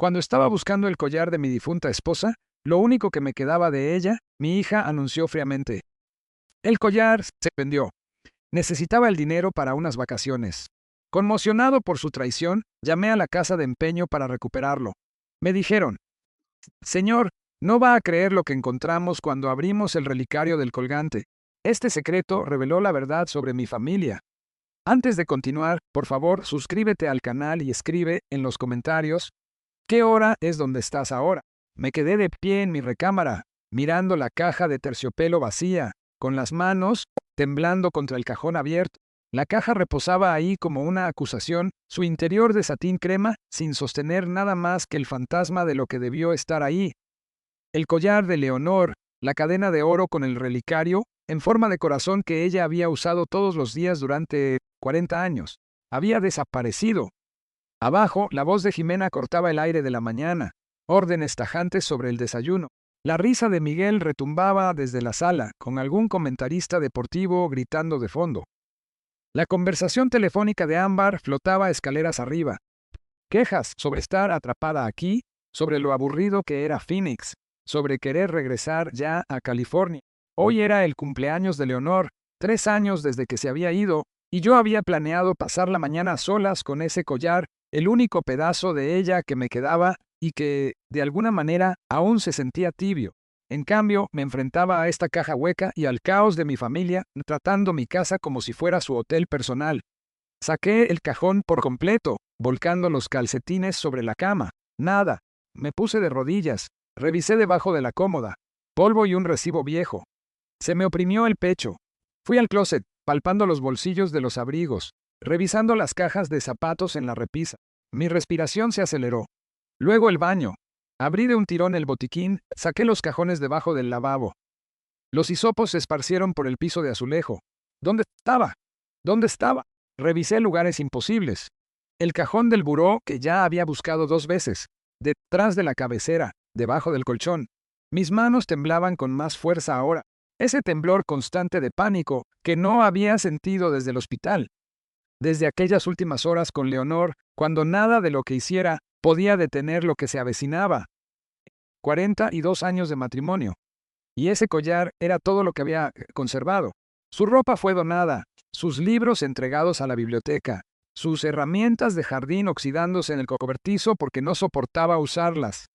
Cuando estaba buscando el collar de mi difunta esposa, lo único que me quedaba de ella, mi hija anunció fríamente. El collar se vendió. Necesitaba el dinero para unas vacaciones. Conmocionado por su traición, llamé a la casa de empeño para recuperarlo. Me dijeron, Señor, no va a creer lo que encontramos cuando abrimos el relicario del colgante. Este secreto reveló la verdad sobre mi familia. Antes de continuar, por favor, suscríbete al canal y escribe en los comentarios ¿qué hora es donde estás ahora? Me quedé de pie en mi recámara, mirando la caja de terciopelo vacía, con las manos temblando contra el cajón abierto. La caja reposaba ahí como una acusación, su interior de satín crema, sin sostener nada más que el fantasma de lo que debió estar ahí. El collar de Leonor, la cadena de oro con el relicario, en forma de corazón que ella había usado todos los días durante 40 años, había desaparecido. Abajo, la voz de Jimena cortaba el aire de la mañana, órdenes tajantes sobre el desayuno. La risa de Miguel retumbaba desde la sala, con algún comentarista deportivo gritando de fondo. La conversación telefónica de Ámbar flotaba escaleras arriba. Quejas sobre estar atrapada aquí, sobre lo aburrido que era Phoenix, sobre querer regresar ya a California. Hoy era el cumpleaños de Leonor, 3 años desde que se había ido, y yo había planeado pasar la mañana a solas con ese collar, el único pedazo de ella que me quedaba y que, de alguna manera, aún se sentía tibio. En cambio, me enfrentaba a esta caja hueca y al caos de mi familia, tratando mi casa como si fuera su hotel personal. Saqué el cajón por completo, volcando los calcetines sobre la cama. Nada. Me puse de rodillas. Revisé debajo de la cómoda. Polvo y un recibo viejo. Se me oprimió el pecho. Fui al closet, palpando los bolsillos de los abrigos, revisando las cajas de zapatos en la repisa. Mi respiración se aceleró. Luego el baño. Abrí de un tirón el botiquín, saqué los cajones debajo del lavabo. Los hisopos se esparcieron por el piso de azulejo. ¿Dónde estaba? ¿Dónde estaba? Revisé lugares imposibles. El cajón del buró que ya había buscado 2 veces, detrás de la cabecera, debajo del colchón. Mis manos temblaban con más fuerza ahora. Ese temblor constante de pánico que no había sentido desde el hospital. Desde aquellas últimas horas con Leonor, cuando nada de lo que hiciera podía detener lo que se avecinaba. 42 años de matrimonio. Y ese collar era todo lo que había conservado. Su ropa fue donada, sus libros entregados a la biblioteca, sus herramientas de jardín oxidándose en el cobertizo porque no soportaba usarlas.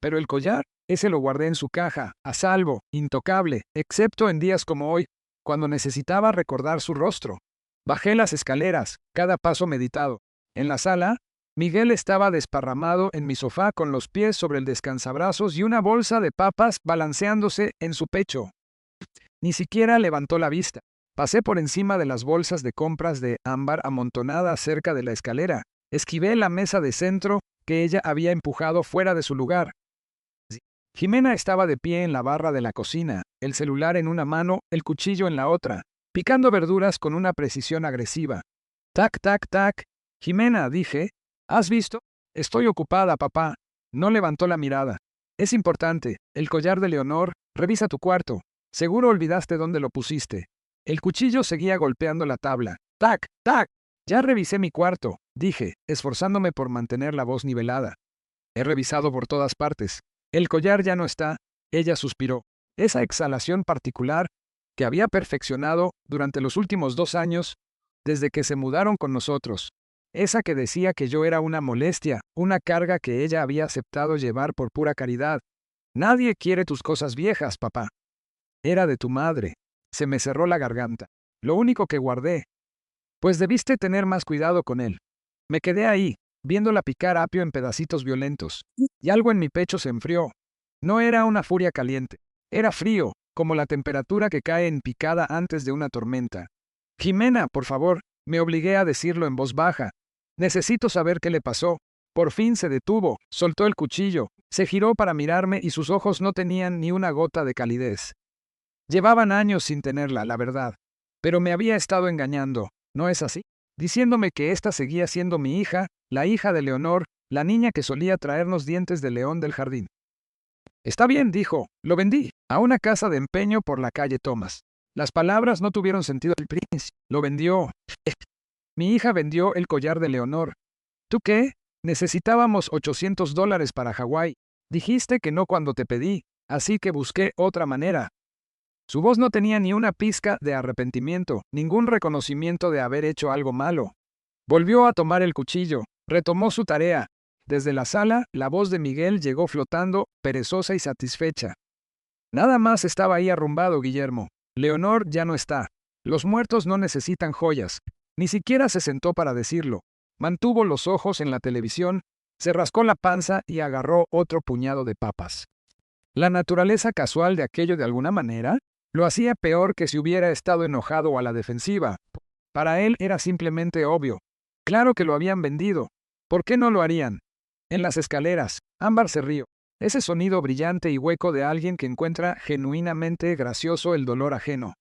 Pero el collar, ese lo guardé en su caja, a salvo, intocable, excepto en días como hoy, cuando necesitaba recordar su rostro. Bajé las escaleras, cada paso meditado. En la sala, Miguel estaba desparramado en mi sofá con los pies sobre el descansabrazos y una bolsa de papas balanceándose en su pecho. Ni siquiera levantó la vista. Pasé por encima de las bolsas de compras de Ámbar amontonadas cerca de la escalera. Esquivé la mesa de centro que ella había empujado fuera de su lugar. Jimena estaba de pie en la barra de la cocina, el celular en una mano, el cuchillo en la otra, picando verduras con una precisión agresiva. Tac, tac, tac. Jimena, dije, ¿has visto? Estoy ocupada, papá. No levantó la mirada. Es importante. El collar de Leonor. Revisa tu cuarto. Seguro olvidaste dónde lo pusiste. El cuchillo seguía golpeando la tabla. Tac, tac. Ya revisé mi cuarto, dije, esforzándome por mantener la voz nivelada. He revisado por todas partes. El collar ya no está. Ella suspiró. Esa exhalación particular que había perfeccionado durante los últimos 2 años, desde que se mudaron con nosotros. Esa que decía que yo era una molestia, una carga que ella había aceptado llevar por pura caridad. Nadie quiere tus cosas viejas, papá. Era de tu madre. Se me cerró la garganta. Lo único que guardé. Pues debiste tener más cuidado con él. Me quedé ahí, viéndola picar apio en pedacitos violentos. Y algo en mi pecho se enfrió. No era una furia caliente. Era frío, como la temperatura que cae en picada antes de una tormenta. Jimena, por favor, me obligué a decirlo en voz baja. Necesito saber qué le pasó. Por fin se detuvo, soltó el cuchillo, se giró para mirarme y sus ojos no tenían ni una gota de calidez. Llevaban años sin tenerla, la verdad. Pero me había estado engañando, ¿no es así? Diciéndome que ésta seguía siendo mi hija, la hija de Leonor, la niña que solía traernos dientes de león del jardín. Está bien, dijo, lo vendí, a una casa de empeño por la calle Thomas. Las palabras no tuvieron sentido al principio. Lo vendió. Mi hija vendió el collar de Leonor. ¿Tú qué? Necesitábamos $800 para Hawái. Dijiste que no cuando te pedí, así que busqué otra manera. Su voz no tenía ni una pizca de arrepentimiento, ningún reconocimiento de haber hecho algo malo. Volvió a tomar el cuchillo, retomó su tarea. Desde la sala, la voz de Miguel llegó flotando, perezosa y satisfecha. Nada más estaba ahí arrumbado, Guillermo. Leonor ya no está. Los muertos no necesitan joyas. Ni siquiera se sentó para decirlo. Mantuvo los ojos en la televisión, se rascó la panza y agarró otro puñado de papas. La naturaleza casual de aquello de alguna manera lo hacía peor que si hubiera estado enojado o a la defensiva. Para él era simplemente obvio. Claro que lo habían vendido. ¿Por qué no lo harían? En las escaleras, Ámbar se rió. Ese sonido brillante y hueco de alguien que encuentra genuinamente gracioso el dolor ajeno.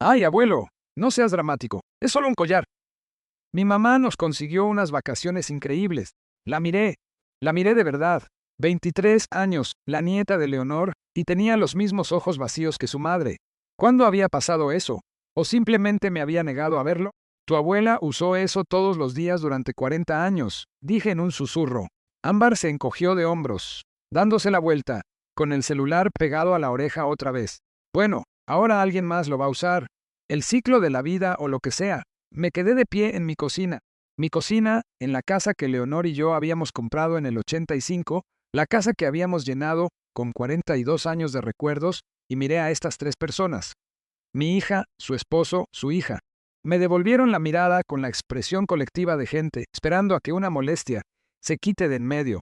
¡Ay, abuelo! No seas dramático. Es solo un collar. Mi mamá nos consiguió unas vacaciones increíbles. La miré de verdad. 23 años, la nieta de Leonor, y tenía los mismos ojos vacíos que su madre. ¿Cuándo había pasado eso? ¿O simplemente me había negado a verlo? Tu abuela usó eso todos los días durante 40 años, dije en un susurro. Ámbar se encogió de hombros, dándose la vuelta, con el celular pegado a la oreja otra vez. Bueno, ahora alguien más lo va a usar. El ciclo de la vida o lo que sea. Me quedé de pie en mi cocina. Mi cocina, en la casa que Leonor y yo habíamos comprado en el 85, la casa que habíamos llenado con 42 años de recuerdos, y miré a estas tres personas. Mi hija, su esposo, su hija. Me devolvieron la mirada con la expresión colectiva de gente, esperando a que una molestia se quite de en medio.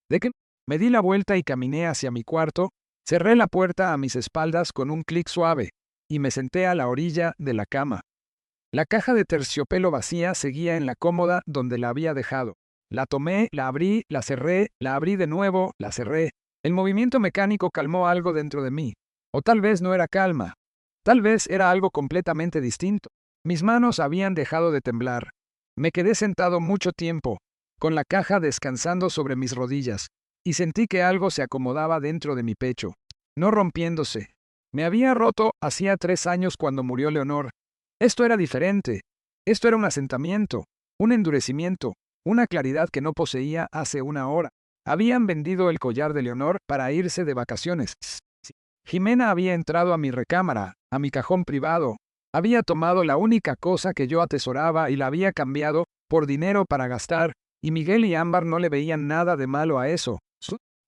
De que me di la vuelta y caminé hacia mi cuarto, cerré la puerta a mis espaldas con un clic suave, y me senté a la orilla de la cama. La caja de terciopelo vacía seguía en la cómoda donde la había dejado. La tomé, la abrí, la cerré, la abrí de nuevo, la cerré. El movimiento mecánico calmó algo dentro de mí. O tal vez no era calma. Tal vez era algo completamente distinto. Mis manos habían dejado de temblar. Me quedé sentado mucho tiempo, con la caja descansando sobre mis rodillas, y sentí que algo se acomodaba dentro de mi pecho, no rompiéndose. Me había roto hacía 3 años cuando murió Leonor. Esto era diferente. Esto era un asentamiento, un endurecimiento, una claridad que no poseía hace una hora. Habían vendido el collar de Leonor para irse de vacaciones. Jimena había entrado a mi recámara, a mi cajón privado. Había tomado la única cosa que yo atesoraba y la había cambiado por dinero para gastar, y Miguel y Ámbar no le veían nada de malo a eso.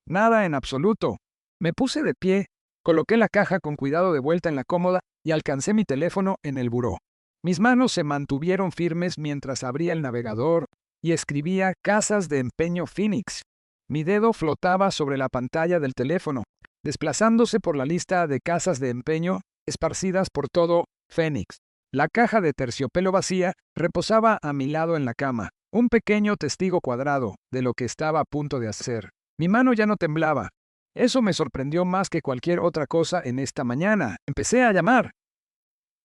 Nada en absoluto. Me puse de pie, coloqué la caja con cuidado de vuelta en la cómoda y alcancé mi teléfono en el buró. Mis manos se mantuvieron firmes mientras abría el navegador y escribía Casas de Empeño Phoenix. Mi dedo flotaba sobre la pantalla del teléfono, desplazándose por la lista de casas de empeño esparcidas por todo Phoenix. La caja de terciopelo vacía reposaba a mi lado en la cama, un pequeño testigo cuadrado de lo que estaba a punto de hacer. Mi mano ya no temblaba. Eso me sorprendió más que cualquier otra cosa en esta mañana. Empecé a llamar.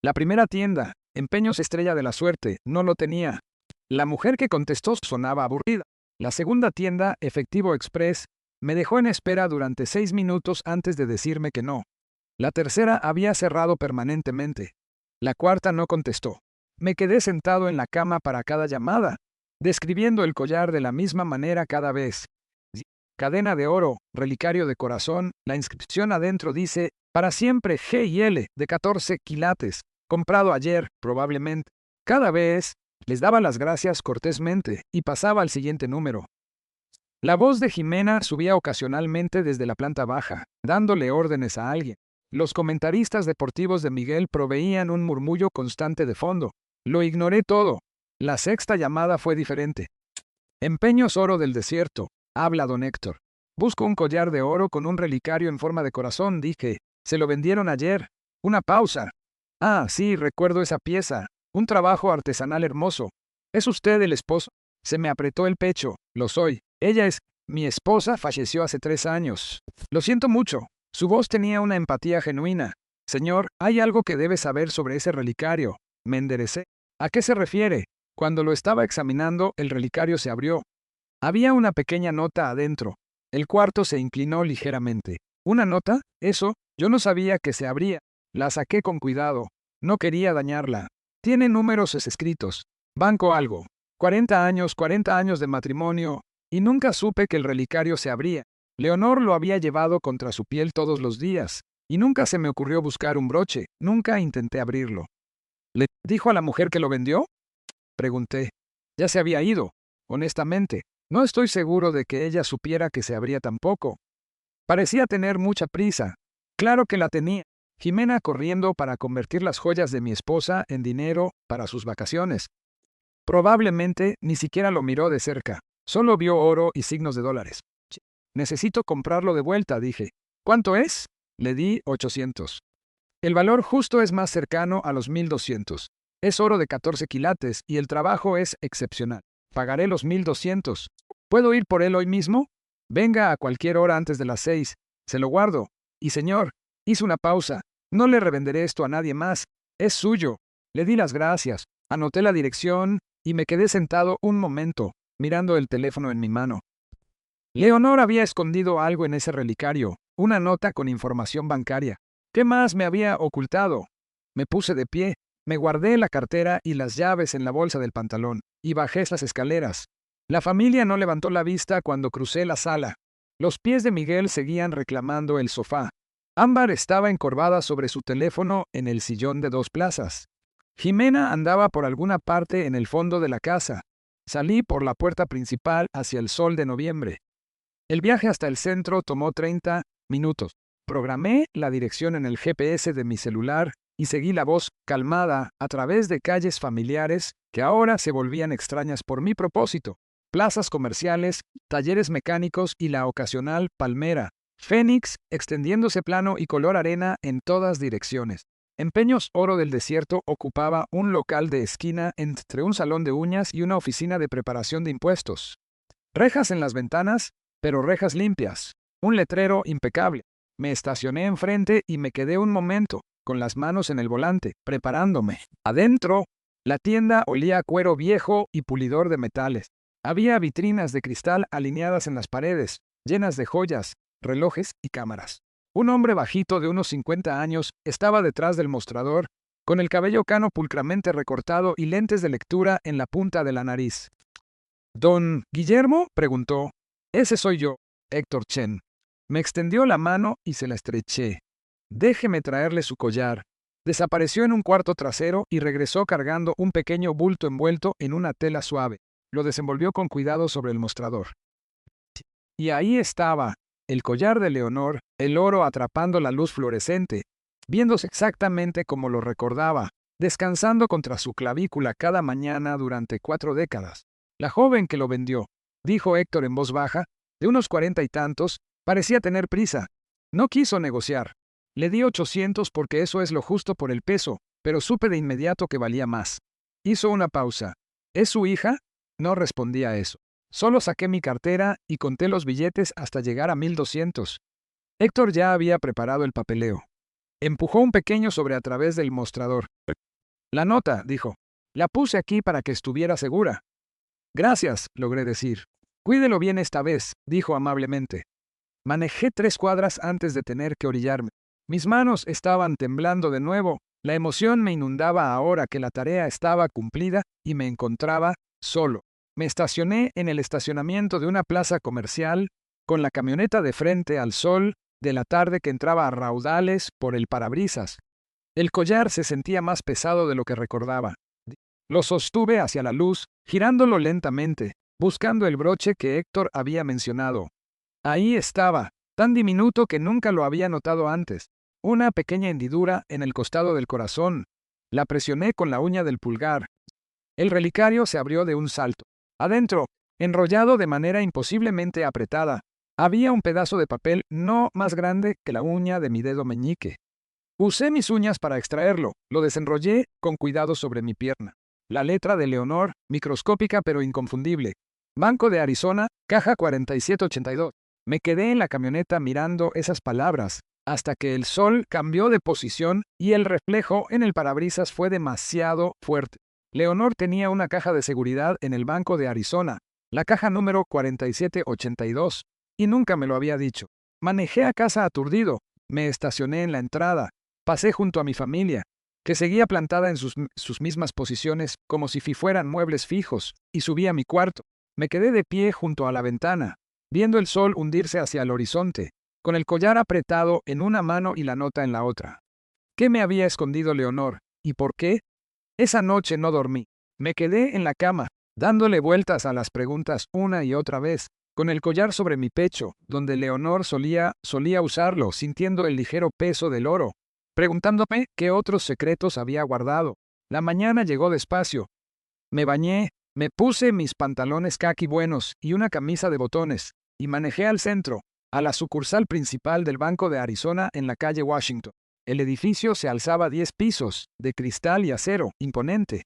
La primera tienda, Empeños Estrella de la Suerte, no lo tenía. La mujer que contestó sonaba aburrida. La segunda tienda, Efectivo Express, me dejó en espera durante 6 minutos antes de decirme que no. La tercera había cerrado permanentemente. La cuarta no contestó. Me quedé sentado en la cama para cada llamada, describiendo el collar de la misma manera cada vez. Cadena de oro, relicario de corazón, la inscripción adentro dice, para siempre G y L, de 14 quilates, comprado ayer, probablemente. Cada vez, les daba las gracias cortésmente y pasaba al siguiente número. La voz de Jimena subía ocasionalmente desde la planta baja, dándole órdenes a alguien. Los comentaristas deportivos de Miguel proveían un murmullo constante de fondo. Lo ignoré todo. La sexta llamada fue diferente. Empeños Oro del Desierto. Habla don Héctor. Busco un collar de oro con un relicario en forma de corazón, dije. Se lo vendieron ayer. Una pausa. Ah, sí, recuerdo esa pieza. Un trabajo artesanal hermoso. ¿Es usted el esposo? Se me apretó el pecho. Lo soy. Ella es... Mi esposa falleció hace 3 años. Lo siento mucho. Su voz tenía una empatía genuina. Señor, hay algo que debe saber sobre ese relicario. Me enderecé. ¿A qué se refiere? Cuando lo estaba examinando, el relicario se abrió. Había una pequeña nota adentro. El cuarto se inclinó ligeramente. ¿Una nota? Eso, yo no sabía que se abría. La saqué con cuidado. No quería dañarla. Tiene números escritos. Banco algo. 40 años de matrimonio, y nunca supe que el relicario se abría. Leonor lo había llevado contra su piel todos los días, y nunca se me ocurrió buscar un broche, nunca intenté abrirlo. ¿Le dijo a la mujer que lo vendió? Pregunté. Ya se había ido, honestamente. No estoy seguro de que ella supiera que se abría tampoco. Parecía tener mucha prisa. Claro que la tenía. Jimena corriendo para convertir las joyas de mi esposa en dinero para sus vacaciones. Probablemente ni siquiera lo miró de cerca. Solo vio oro y signos de dólares. Necesito comprarlo de vuelta, dije. ¿Cuánto es? Le di 800. El valor justo es más cercano a los 1200. Es oro de 14 quilates y el trabajo es excepcional. Pagaré los 1200. ¿Puedo ir por él hoy mismo? Venga a cualquier hora antes de las 6. Se lo guardo. Y señor, hice una pausa. No le revenderé esto a nadie más. Es suyo. Le di las gracias. Anoté la dirección y me quedé sentado un momento, mirando el teléfono en mi mano. Leonor había escondido algo en ese relicario, una nota con información bancaria. ¿Qué más me había ocultado? Me puse de pie, me guardé la cartera y las llaves en la bolsa del pantalón, y bajé las escaleras. La familia no levantó la vista cuando crucé la sala. Los pies de Miguel seguían reclamando el sofá. Ámbar estaba encorvada sobre su teléfono en el sillón de 2 plazas. Jimena andaba por alguna parte en el fondo de la casa. Salí por la puerta principal hacia el sol de noviembre. El viaje hasta el centro tomó 30 minutos. Programé la dirección en el GPS de mi celular y seguí la voz calmada a través de calles familiares que ahora se volvían extrañas por mi propósito. Plazas comerciales, talleres mecánicos y la ocasional palmera. Fénix extendiéndose plano y color arena en todas direcciones. Empeños Oro del Desierto ocupaba un local de esquina entre un salón de uñas y una oficina de preparación de impuestos. Rejas en las ventanas, pero rejas limpias. Un letrero impecable. Me estacioné enfrente y me quedé un momento, con las manos en el volante, preparándome. Adentro, la tienda olía a cuero viejo y pulidor de metales. Había vitrinas de cristal alineadas en las paredes, llenas de joyas, relojes y cámaras. Un hombre bajito de unos 50 años estaba detrás del mostrador, con el cabello cano pulcramente recortado y lentes de lectura en la punta de la nariz. ¿Don Guillermo? Preguntó. Ese soy yo, Héctor Chen. Me extendió la mano y se la estreché. Déjeme traerle su collar. Desapareció en un cuarto trasero y regresó cargando un pequeño bulto envuelto en una tela suave. Lo desenvolvió con cuidado sobre el mostrador. Y ahí estaba, el collar de Leonor, el oro atrapando la luz fluorescente, viéndose exactamente como lo recordaba, descansando contra su clavícula cada mañana durante 4 décadas. La joven que lo vendió, dijo Héctor en voz baja, de unos 40 y tantos, parecía tener prisa. No quiso negociar. Le di 800 porque eso es lo justo por el peso, pero supe de inmediato que valía más. Hizo una pausa. ¿Es su hija? No respondí a eso. Solo saqué mi cartera y conté los billetes hasta llegar a 1200. Héctor ya había preparado el papeleo. Empujó un pequeño sobre a través del mostrador. La nota, dijo. La puse aquí para que estuviera segura. Gracias, logré decir. Cuídelo bien esta vez, dijo amablemente. Manejé 3 cuadras antes de tener que orillarme. Mis manos estaban temblando de nuevo. La emoción me inundaba ahora que la tarea estaba cumplida y me encontraba solo. Me estacioné en el estacionamiento de una plaza comercial, con la camioneta de frente al sol de la tarde que entraba a raudales por el parabrisas. El collar se sentía más pesado de lo que recordaba. Lo sostuve hacia la luz, girándolo lentamente, buscando el broche que Héctor había mencionado. Ahí estaba, tan diminuto que nunca lo había notado antes. Una pequeña hendidura en el costado del corazón. La presioné con la uña del pulgar. El relicario se abrió de un salto. Adentro, enrollado de manera imposiblemente apretada, había un pedazo de papel no más grande que la uña de mi dedo meñique. Usé mis uñas para extraerlo, lo desenrollé con cuidado sobre mi pierna. La letra de Leonor, microscópica pero inconfundible. Banco de Arizona, caja 4782. Me quedé en la camioneta mirando esas palabras, hasta que el sol cambió de posición y el reflejo en el parabrisas fue demasiado fuerte. Leonor tenía una caja de seguridad en el Banco de Arizona, la caja número 4782, y nunca me lo había dicho. Manejé a casa aturdido, me estacioné en la entrada, pasé junto a mi familia. que seguía plantada en sus mismas posiciones como si fueran muebles fijos, y subí a mi cuarto. Me quedé de pie junto a la ventana, viendo el sol hundirse hacia el horizonte, con el collar apretado en una mano y la nota en la otra. ¿Qué me había escondido Leonor? ¿Y por qué? Esa noche no dormí. Me quedé en la cama, dándole vueltas a las preguntas una y otra vez, con el collar sobre mi pecho, donde Leonor solía usarlo, sintiendo el ligero peso del oro, preguntándome qué otros secretos había guardado. La mañana llegó despacio. Me bañé, me puse mis pantalones caqui buenos y una camisa de botones, y manejé al centro, a la sucursal principal del Banco de Arizona en la calle Washington. El edificio se alzaba 10 pisos, de cristal y acero, imponente.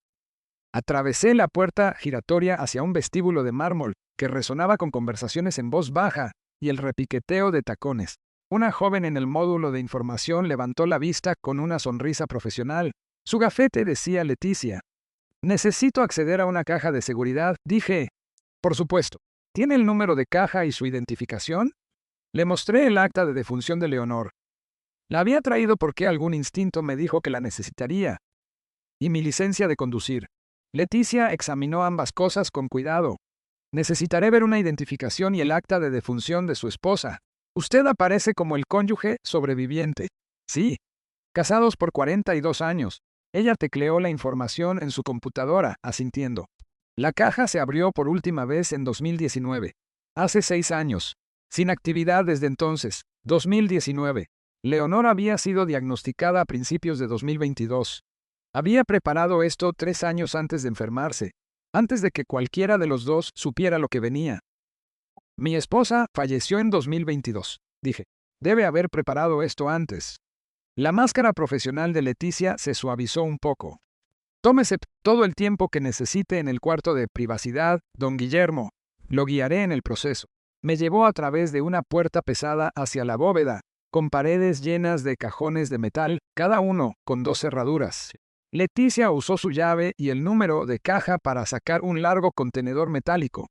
Atravesé la puerta giratoria hacia un vestíbulo de mármol que resonaba con conversaciones en voz baja y el repiqueteo de tacones. Una joven en el módulo de información levantó la vista con una sonrisa profesional. Su gafete decía Leticia. Necesito acceder a una caja de seguridad, dije. Por supuesto. ¿Tiene el número de caja y su identificación? Le mostré el acta de defunción de Leonor. La había traído porque algún instinto me dijo que la necesitaría. Y mi licencia de conducir. Leticia examinó ambas cosas con cuidado. Necesitaré ver una identificación y el acta de defunción de su esposa. Usted aparece como el cónyuge sobreviviente. Sí. Casados por 42 años. Ella tecleó la información en su computadora, asintiendo. La caja se abrió por última vez en 2019. Hace 6 años. Sin actividad desde entonces. 2019. Leonor había sido diagnosticada a principios de 2022. Había preparado esto 3 años antes de enfermarse, antes de que cualquiera de los dos supiera lo que venía. Mi esposa falleció en 2022, dije. Debe haber preparado esto antes. La máscara profesional de Leticia se suavizó un poco. Tómese todo el tiempo que necesite en el cuarto de privacidad, don Guillermo. Lo guiaré en el proceso. Me llevó a través de una puerta pesada hacia la bóveda, con paredes llenas de cajones de metal, cada uno con 2 cerraduras. Leticia usó su llave y el número de caja para sacar un largo contenedor metálico.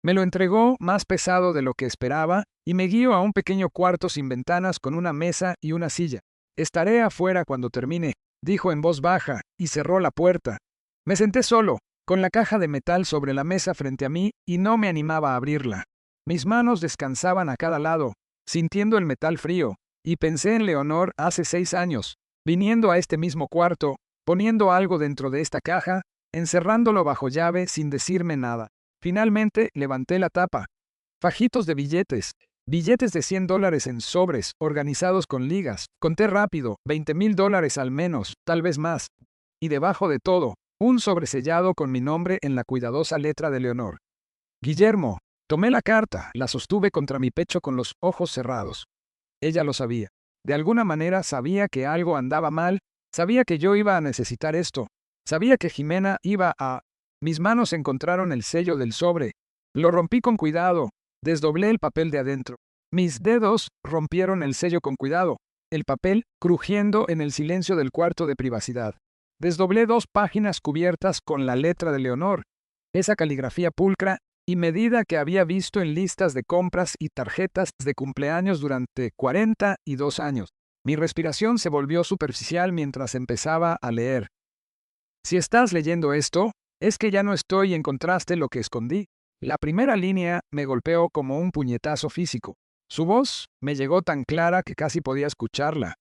Me lo entregó más pesado de lo que esperaba y me guió a un pequeño cuarto sin ventanas con una mesa y una silla. Estaré afuera cuando termine, dijo en voz baja, y cerró la puerta. Me senté solo, con la caja de metal sobre la mesa frente a mí, y no me animaba a abrirla. Mis manos descansaban a cada lado, sintiendo el metal frío, y pensé en Leonor hace 6 años, viniendo a este mismo cuarto, poniendo algo dentro de esta caja, encerrándolo bajo llave sin decirme nada. Finalmente levanté la tapa. Fajitos de billetes. Billetes de $100 en sobres, organizados con ligas. Conté rápido, $20,000 al menos, tal vez más. Y debajo de todo, un sobresellado con mi nombre en la cuidadosa letra de Leonor. Guillermo. Tomé la carta, la sostuve contra mi pecho con los ojos cerrados. Ella lo sabía. De alguna manera sabía que algo andaba mal, sabía que yo iba a necesitar esto, sabía que Jimena iba a... Mis manos encontraron el sello del sobre. Lo rompí con cuidado. Desdoblé el papel de adentro. Mis dedos rompieron el sello con cuidado, el papel crujiendo en el silencio del cuarto de privacidad. Desdoblé 2 páginas cubiertas con la letra de Leonor, esa caligrafía pulcra y medida que había visto en listas de compras y tarjetas de cumpleaños durante 42 años. Mi respiración se volvió superficial mientras empezaba a leer. Si estás leyendo esto, es que ya no estoy y encontraste lo que escondí. La primera línea me golpeó como un puñetazo físico. Su voz me llegó tan clara que casi podía escucharla.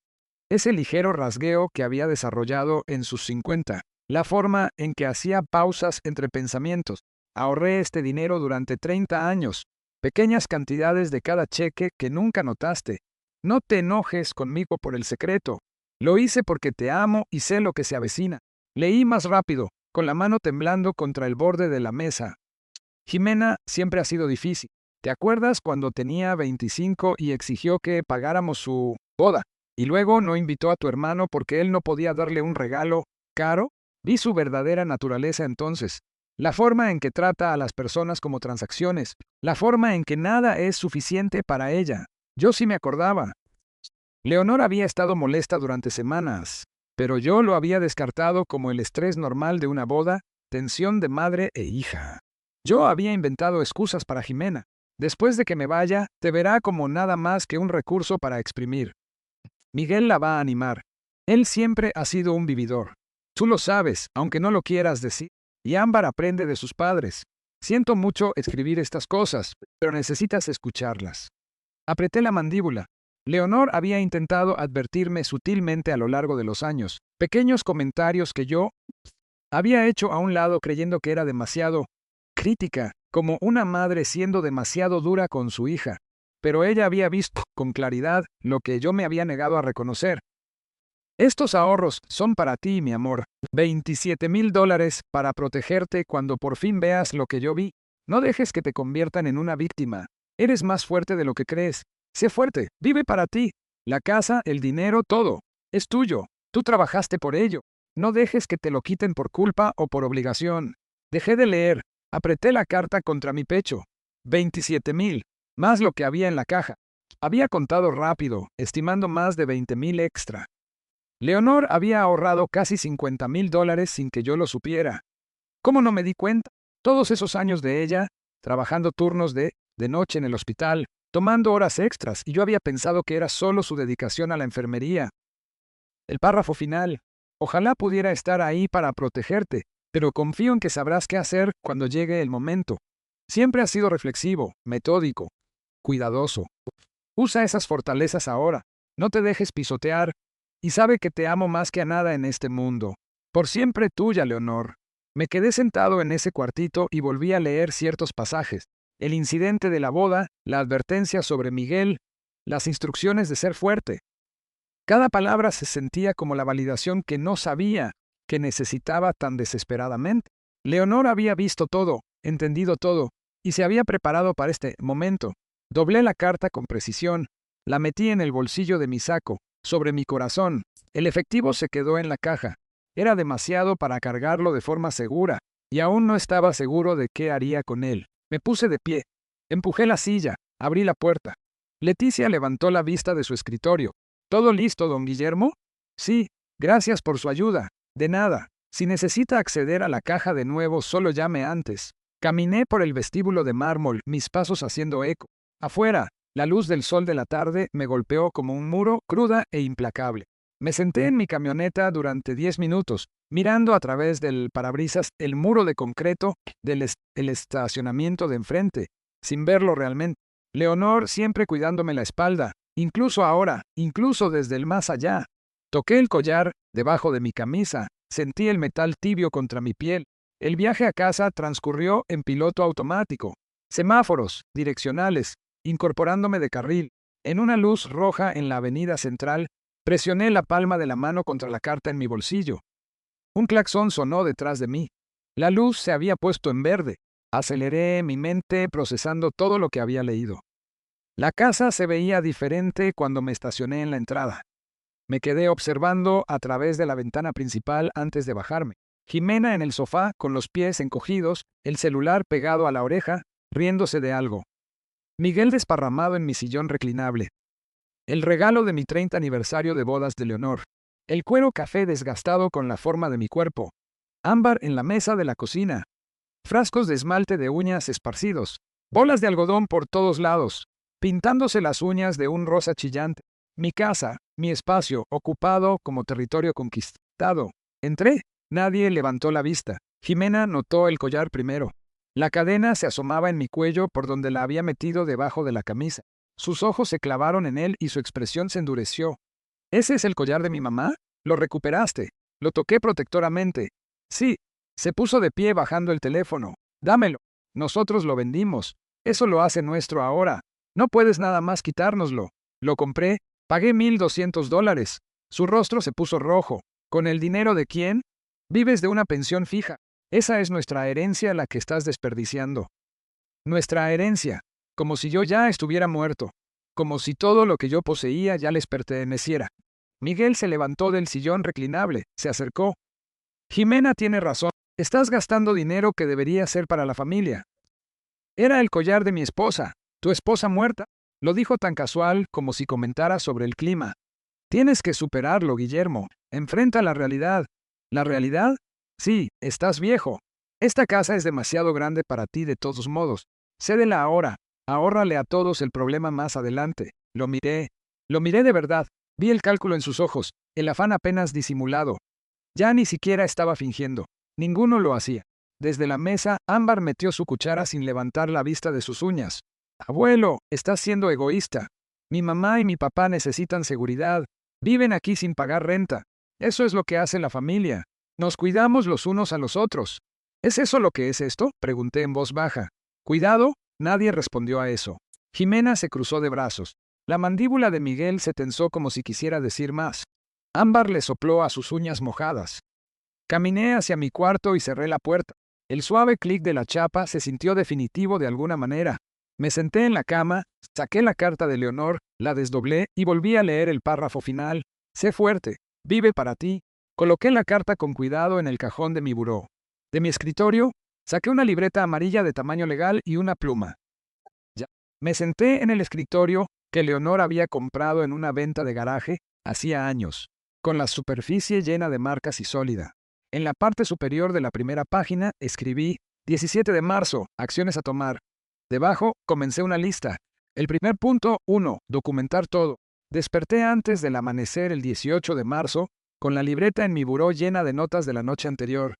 Ese ligero rasgueo que había desarrollado en sus 50, la forma en que hacía pausas entre pensamientos. Ahorré este dinero durante 30 años, pequeñas cantidades de cada cheque que nunca notaste. No te enojes conmigo por el secreto. Lo hice porque te amo y sé lo que se avecina. Leí más rápido, con la mano temblando contra el borde de la mesa. Jimena siempre ha sido difícil. ¿Te acuerdas cuando tenía 25 y exigió que pagáramos su boda? Y luego no invitó a tu hermano porque él no podía darle un regalo caro. Vi su verdadera naturaleza entonces. La forma en que trata a las personas como transacciones. La forma en que nada es suficiente para ella. Yo sí me acordaba. Leonor había estado molesta durante semanas, pero yo lo había descartado como el estrés normal de una boda, tensión de madre e hija. Yo había inventado excusas para Jimena. Después de que me vaya, te verá como nada más que un recurso para exprimir. Miguel la va a animar. Él siempre ha sido un vividor. Tú lo sabes, aunque no lo quieras decir. Y Ámbar aprende de sus padres. Siento mucho escribir estas cosas, pero necesitas escucharlas. Apreté la mandíbula. Leonor había intentado advertirme sutilmente a lo largo de los años, pequeños comentarios que yo había hecho a un lado creyendo que era demasiado crítica, como una madre siendo demasiado dura con su hija. Pero ella había visto con claridad lo que yo me había negado a reconocer. Estos ahorros son para ti, mi amor. $27,000 para protegerte cuando por fin veas lo que yo vi. No dejes que te conviertan en una víctima. Eres más fuerte de lo que crees. Sé fuerte, vive para ti. La casa, el dinero, todo. Es tuyo. Tú trabajaste por ello. No dejes que te lo quiten por culpa o por obligación. Dejé de leer. Apreté la carta contra mi pecho. 27,000, más lo que había en la caja. Había contado rápido, estimando más de 20,000 extra. Leonor había ahorrado casi $50,000 sin que yo lo supiera. ¿Cómo no me di cuenta? Todos esos años de ella, trabajando turnos de noche en el hospital, tomando horas extras, y yo había pensado que era solo su dedicación a la enfermería. El párrafo final. Ojalá pudiera estar ahí para protegerte, pero confío en que sabrás qué hacer cuando llegue el momento. Siempre has sido reflexivo, metódico, cuidadoso. Usa esas fortalezas ahora. No te dejes pisotear. Y sabe que te amo más que a nada en este mundo. Por siempre tuya, Leonor. Me quedé sentado en ese cuartito y volví a leer ciertos pasajes. El incidente de la boda, la advertencia sobre Miguel, las instrucciones de ser fuerte. Cada palabra se sentía como la validación que no sabía que necesitaba tan desesperadamente. Leonor había visto todo, entendido todo, y se había preparado para este momento. Doblé la carta con precisión, la metí en el bolsillo de mi saco, sobre mi corazón. El efectivo se quedó en la caja. Era demasiado para cargarlo de forma segura, y aún no estaba seguro de qué haría con él. Me puse de pie. Empujé la silla. Abrí la puerta. Leticia levantó la vista de su escritorio. ¿Todo listo, don Guillermo? Sí, gracias por su ayuda. De nada. Si necesita acceder a la caja de nuevo, solo llame antes. Caminé por el vestíbulo de mármol, mis pasos haciendo eco. Afuera, la luz del sol de la tarde me golpeó como un muro, cruda e implacable. Me senté en mi camioneta durante 10 minutos, mirando a través del parabrisas el muro de concreto del el estacionamiento de enfrente, sin verlo realmente. Leonor siempre cuidándome la espalda, incluso ahora, incluso desde el más allá. Toqué el collar debajo de mi camisa, sentí el metal tibio contra mi piel. El viaje a casa transcurrió en piloto automático. Semáforos, direccionales, incorporándome de carril. En una luz roja en la avenida central, presioné la palma de la mano contra la carta en mi bolsillo. Un claxon sonó detrás de mí. La luz se había puesto en verde. Aceleré mi mente procesando todo lo que había leído. La casa se veía diferente cuando me estacioné en la entrada. Me quedé observando a través de la ventana principal antes de bajarme. Jimena en el sofá, con los pies encogidos, el celular pegado a la oreja, riéndose de algo. Miguel desparramado en mi sillón reclinable. El regalo de mi 30 aniversario de bodas de Leonor. El cuero café desgastado con la forma de mi cuerpo. Ámbar en la mesa de la cocina. Frascos de esmalte de uñas esparcidos. Bolas de algodón por todos lados. Pintándose las uñas de un rosa chillante. Mi casa, mi espacio, ocupado como territorio conquistado. Entré. Nadie levantó la vista. Jimena notó el collar primero. La cadena se asomaba en mi cuello por donde la había metido debajo de la camisa. Sus ojos se clavaron en él y su expresión se endureció. ¿Ese es el collar de mi mamá? Lo recuperaste. Lo toqué protectoramente. Sí. Se puso de pie bajando el teléfono. Dámelo. Nosotros lo vendimos. Eso lo hace nuestro ahora. No puedes nada más quitárnoslo. Lo compré. Pagué $1,200. Su rostro se puso rojo. ¿Con el dinero de quién? Vives de una pensión fija. Esa es nuestra herencia la que estás desperdiciando. Nuestra herencia. Como si yo ya estuviera muerto. Como si todo lo que yo poseía ya les perteneciera. Miguel se levantó del sillón reclinable, se acercó. Jimena tiene razón. Estás gastando dinero que debería ser para la familia. Era el collar de mi esposa. ¿Tu esposa muerta? Lo dijo tan casual como si comentara sobre el clima. Tienes que superarlo, Guillermo. Enfrenta la realidad. ¿La realidad? Sí, estás viejo. Esta casa es demasiado grande para ti de todos modos. Cédela ahora. Ahórrale a todos el problema más adelante. Lo miré de verdad. Vi el cálculo en sus ojos, el afán apenas disimulado. Ya ni siquiera estaba fingiendo. Ninguno lo hacía. Desde la mesa, Ámbar metió su cuchara sin levantar la vista de sus uñas. Abuelo, estás siendo egoísta. Mi mamá y mi papá necesitan seguridad. Viven aquí sin pagar renta. Eso es lo que hace la familia. Nos cuidamos los unos a los otros. ¿Es eso lo que es esto?, pregunté en voz baja. ¿Cuidado? Nadie respondió a eso. Jimena se cruzó de brazos. La mandíbula de Miguel se tensó como si quisiera decir más. Ámbar le sopló a sus uñas mojadas. Caminé hacia mi cuarto y cerré la puerta. El suave clic de la chapa se sintió definitivo de alguna manera. Me senté en la cama, saqué la carta de Leonor, la desdoblé y volví a leer el párrafo final. Sé fuerte, vive para ti. Coloqué la carta con cuidado en el cajón de mi buró. De mi escritorio, saqué una libreta amarilla de tamaño legal y una pluma. Ya. Me senté en el escritorio que Leonor había comprado en una venta de garaje hacía años, con la superficie llena de marcas y sólida. En la parte superior de la primera página escribí 17 de marzo, acciones a tomar. Debajo comencé una lista. El primer punto, 1. Documentar todo. Desperté antes del amanecer el 18 de marzo, con la libreta en mi buró llena de notas de la noche anterior.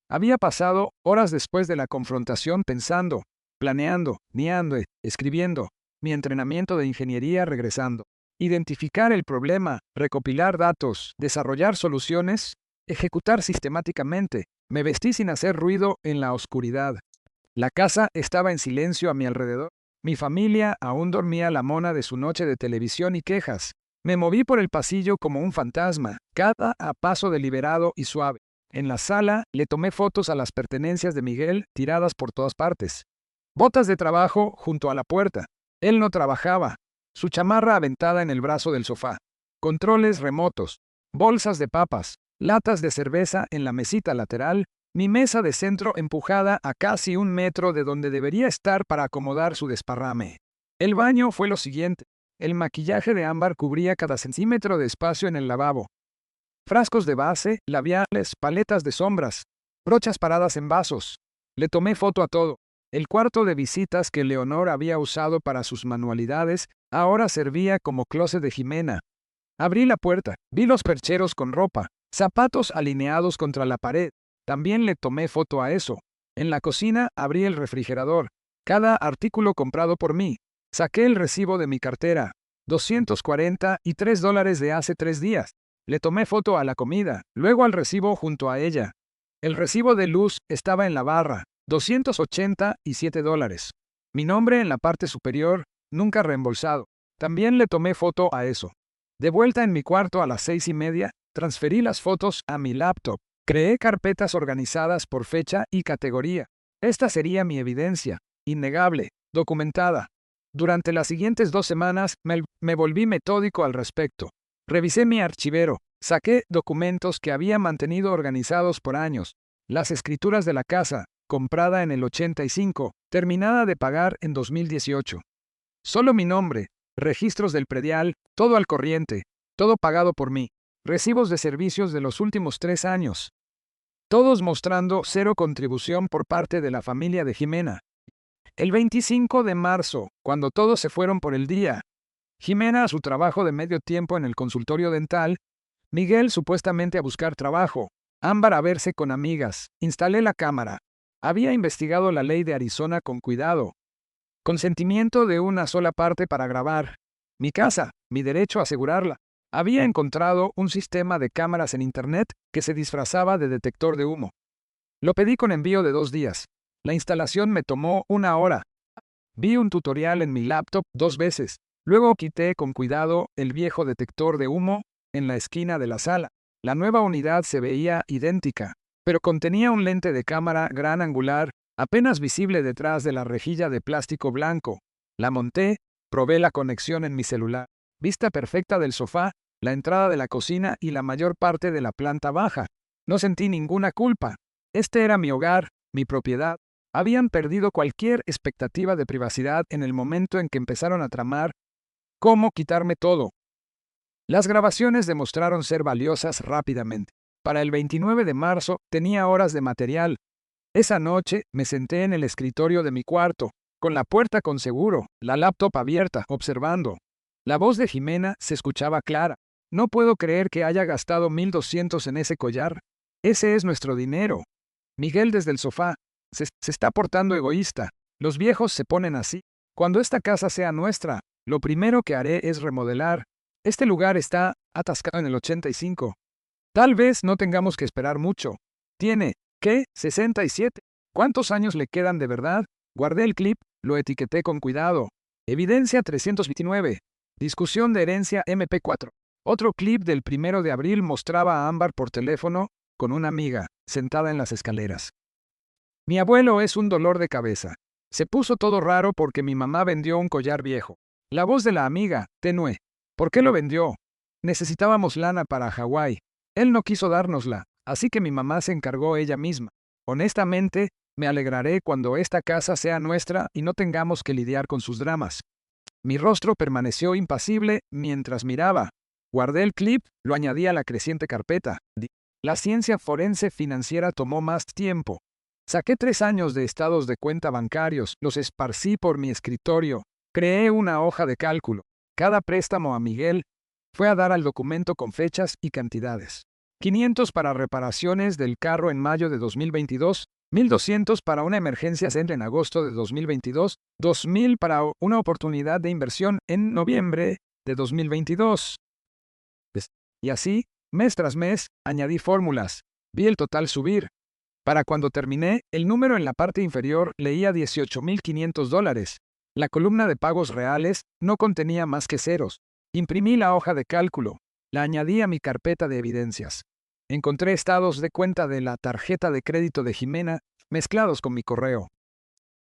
Había pasado horas después de la confrontación pensando, planeando, niando, escribiendo, mi entrenamiento de ingeniería regresando. Identificar el problema, recopilar datos, desarrollar soluciones, ejecutar sistemáticamente. Me vestí sin hacer ruido en la oscuridad. La casa estaba en silencio a mi alrededor. Mi familia aún dormía la mona de su noche de televisión y quejas. Me moví por el pasillo como un fantasma, cada a paso deliberado y suave. En la sala le tomé fotos a las pertenencias de Miguel tiradas por todas partes. Botas de trabajo junto a la puerta. Él no trabajaba. Su chamarra aventada en el brazo del sofá. Controles remotos. Bolsas de papas. Latas de cerveza en la mesita lateral. Mi mesa de centro empujada a casi 1 metro de donde debería estar para acomodar su desparrame. El baño fue lo siguiente. El maquillaje de Ámbar cubría cada centímetro de espacio en el lavabo. Frascos de base, labiales, paletas de sombras, brochas paradas en vasos. Le tomé foto a todo. El cuarto de visitas que Leonor había usado para sus manualidades ahora servía como closet de Jimena. Abrí la puerta, vi los percheros con ropa, zapatos alineados contra la pared. También le tomé foto a eso. En la cocina abrí el refrigerador, cada artículo comprado por mí. Saqué el recibo de mi cartera, $243 de hace 3 días. Le tomé foto a la comida, luego al recibo junto a ella. El recibo de luz estaba en la barra, $287. Mi nombre en la parte superior, nunca reembolsado. También le tomé foto a eso. De vuelta en mi cuarto a las 6:30, transferí las fotos a mi laptop. Creé carpetas organizadas por fecha y categoría. Esta sería mi evidencia, innegable, documentada. Durante las siguientes 2 semanas me volví metódico al respecto. Revisé mi archivero, saqué documentos que había mantenido organizados por años. Las escrituras de la casa, comprada en el 85, terminada de pagar en 2018. Solo mi nombre, registros del predial, todo al corriente, todo pagado por mí. Recibos de servicios de los últimos 3 años. Todos mostrando 0 contribución por parte de la familia de Jimena. El 25 de marzo, cuando todos se fueron por el día, Jimena a su trabajo de medio tiempo en el consultorio dental, Miguel supuestamente a buscar trabajo, Ámbar a verse con amigas, instalé la cámara. Había investigado la ley de Arizona con cuidado. Consentimiento de una sola parte para grabar. Mi casa, mi derecho a asegurarla. Había encontrado un sistema de cámaras en Internet que se disfrazaba de detector de humo. Lo pedí con envío de 2 días. La instalación me tomó 1 hora. Vi un tutorial en mi laptop 2 veces. Luego quité con cuidado el viejo detector de humo en la esquina de la sala. La nueva unidad se veía idéntica, pero contenía un lente de cámara gran angular, apenas visible detrás de la rejilla de plástico blanco. La monté, probé la conexión en mi celular. Vista perfecta del sofá, la entrada de la cocina y la mayor parte de la planta baja. No sentí ninguna culpa. Este era mi hogar, mi propiedad. Habían perdido cualquier expectativa de privacidad en el momento en que empezaron a tramar cómo quitarme todo. Las grabaciones demostraron ser valiosas rápidamente. Para el 29 de marzo tenía horas de material. Esa noche me senté en el escritorio de mi cuarto, con la puerta con seguro, la laptop abierta, observando. La voz de Jimena se escuchaba clara. No puedo creer que haya gastado 1,200 en ese collar. Ese es nuestro dinero. Miguel desde el sofá. Se está portando egoísta. Los viejos se ponen así. Cuando esta casa sea nuestra, lo primero que haré es remodelar. Este lugar está atascado en el 85. Tal vez no tengamos que esperar mucho. Tiene, ¿qué? 67. ¿Cuántos años le quedan de verdad? Guardé el clip, lo etiqueté con cuidado. Evidencia 329. Discusión de herencia MP4. Otro clip del 1 de abril mostraba a Ámbar por teléfono con una amiga, sentada en las escaleras. Mi abuelo es un dolor de cabeza. Se puso todo raro porque mi mamá vendió un collar viejo. La voz de la amiga, tenue. ¿Por qué lo vendió? Necesitábamos lana para Hawái. Él no quiso dárnosla, así que mi mamá se encargó ella misma. Honestamente, me alegraré cuando esta casa sea nuestra y no tengamos que lidiar con sus dramas. Mi rostro permaneció impasible mientras miraba. Guardé el clip, lo añadí a la creciente carpeta. La ciencia forense financiera tomó más tiempo. Saqué 3 años de estados de cuenta bancarios, los esparcí por mi escritorio. Creé una hoja de cálculo. Cada préstamo a Miguel fue a dar al documento con fechas y cantidades. 500 para reparaciones del carro en mayo de 2022, 1,200 para una emergencia en agosto de 2022, 2,000 para una oportunidad de inversión en noviembre de 2022. Y así, mes tras mes, añadí fórmulas. Vi el total subir. Para cuando terminé, el número en la parte inferior leía $18,500. La columna de pagos reales no contenía más que ceros. Imprimí la hoja de cálculo. La añadí a mi carpeta de evidencias. Encontré estados de cuenta de la tarjeta de crédito de Jimena mezclados con mi correo.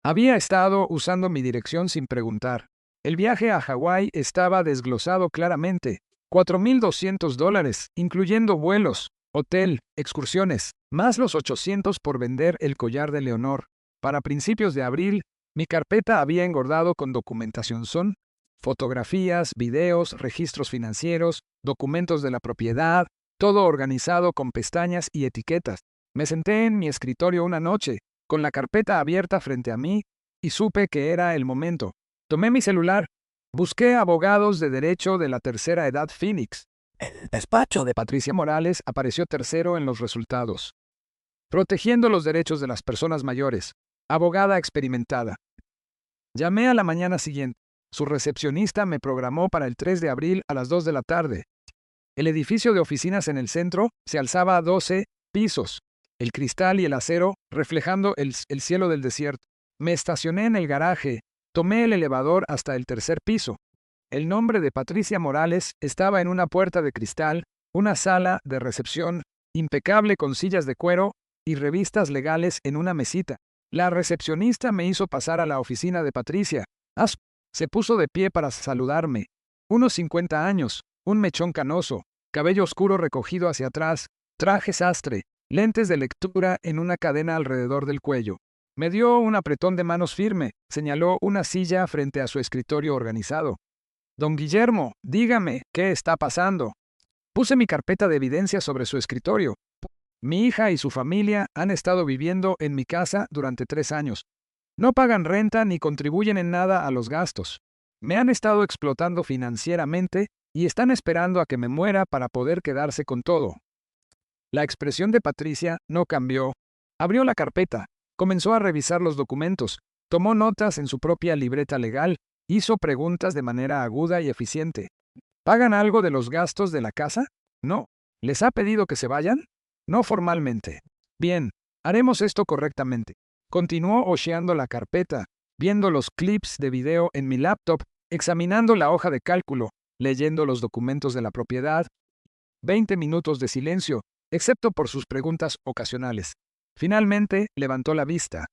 Había estado usando mi dirección sin preguntar. El viaje a Hawái estaba desglosado claramente. $4,200, incluyendo vuelos, hotel, excursiones, más los 800 por vender el collar de Leonor. Para principios de abril, mi carpeta había engordado con documentación. Son fotografías, videos, registros financieros, documentos de la propiedad, todo organizado con pestañas y etiquetas. Me senté en mi escritorio una noche, con la carpeta abierta frente a mí, y supe que era el momento. Tomé mi celular. Busqué abogados de derecho de la tercera edad Phoenix. El despacho de Patricia Morales apareció tercero en los resultados. Protegiendo los derechos de las personas mayores. Abogada experimentada. Llamé a la mañana siguiente. Su recepcionista me programó para el 3 de abril a las 2 de la tarde. El edificio de oficinas en el centro se alzaba a 12 pisos. El cristal y el acero reflejando el cielo del desierto. Me estacioné en el garaje. Tomé el elevador hasta el 3er piso. El nombre de Patricia Morales estaba en una puerta de cristal, una sala de recepción, impecable con sillas de cuero y revistas legales en una mesita. La recepcionista me hizo pasar a la oficina de Patricia. Se puso de pie para saludarme. Unos 50 años, un mechón canoso, cabello oscuro recogido hacia atrás, traje sastre, lentes de lectura en una cadena alrededor del cuello. Me dio un apretón de manos firme, señaló una silla frente a su escritorio organizado. Don Guillermo, dígame, ¿qué está pasando? Puse mi carpeta de evidencia sobre su escritorio. Mi hija y su familia han estado viviendo en mi casa durante 3 años. No pagan renta ni contribuyen en nada a los gastos. Me han estado explotando financieramente y están esperando a que me muera para poder quedarse con todo. La expresión de Patricia no cambió. Abrió la carpeta. Comenzó a revisar los documentos, tomó notas en su propia libreta legal, hizo preguntas de manera aguda y eficiente. ¿Pagan algo de los gastos de la casa? No. ¿Les ha pedido que se vayan? No formalmente. Bien, haremos esto correctamente. Continuó hojeando la carpeta, viendo los clips de video en mi laptop, examinando la hoja de cálculo, leyendo los documentos de la propiedad. 20 minutos de silencio, excepto por sus preguntas ocasionales. Finalmente, levantó la vista.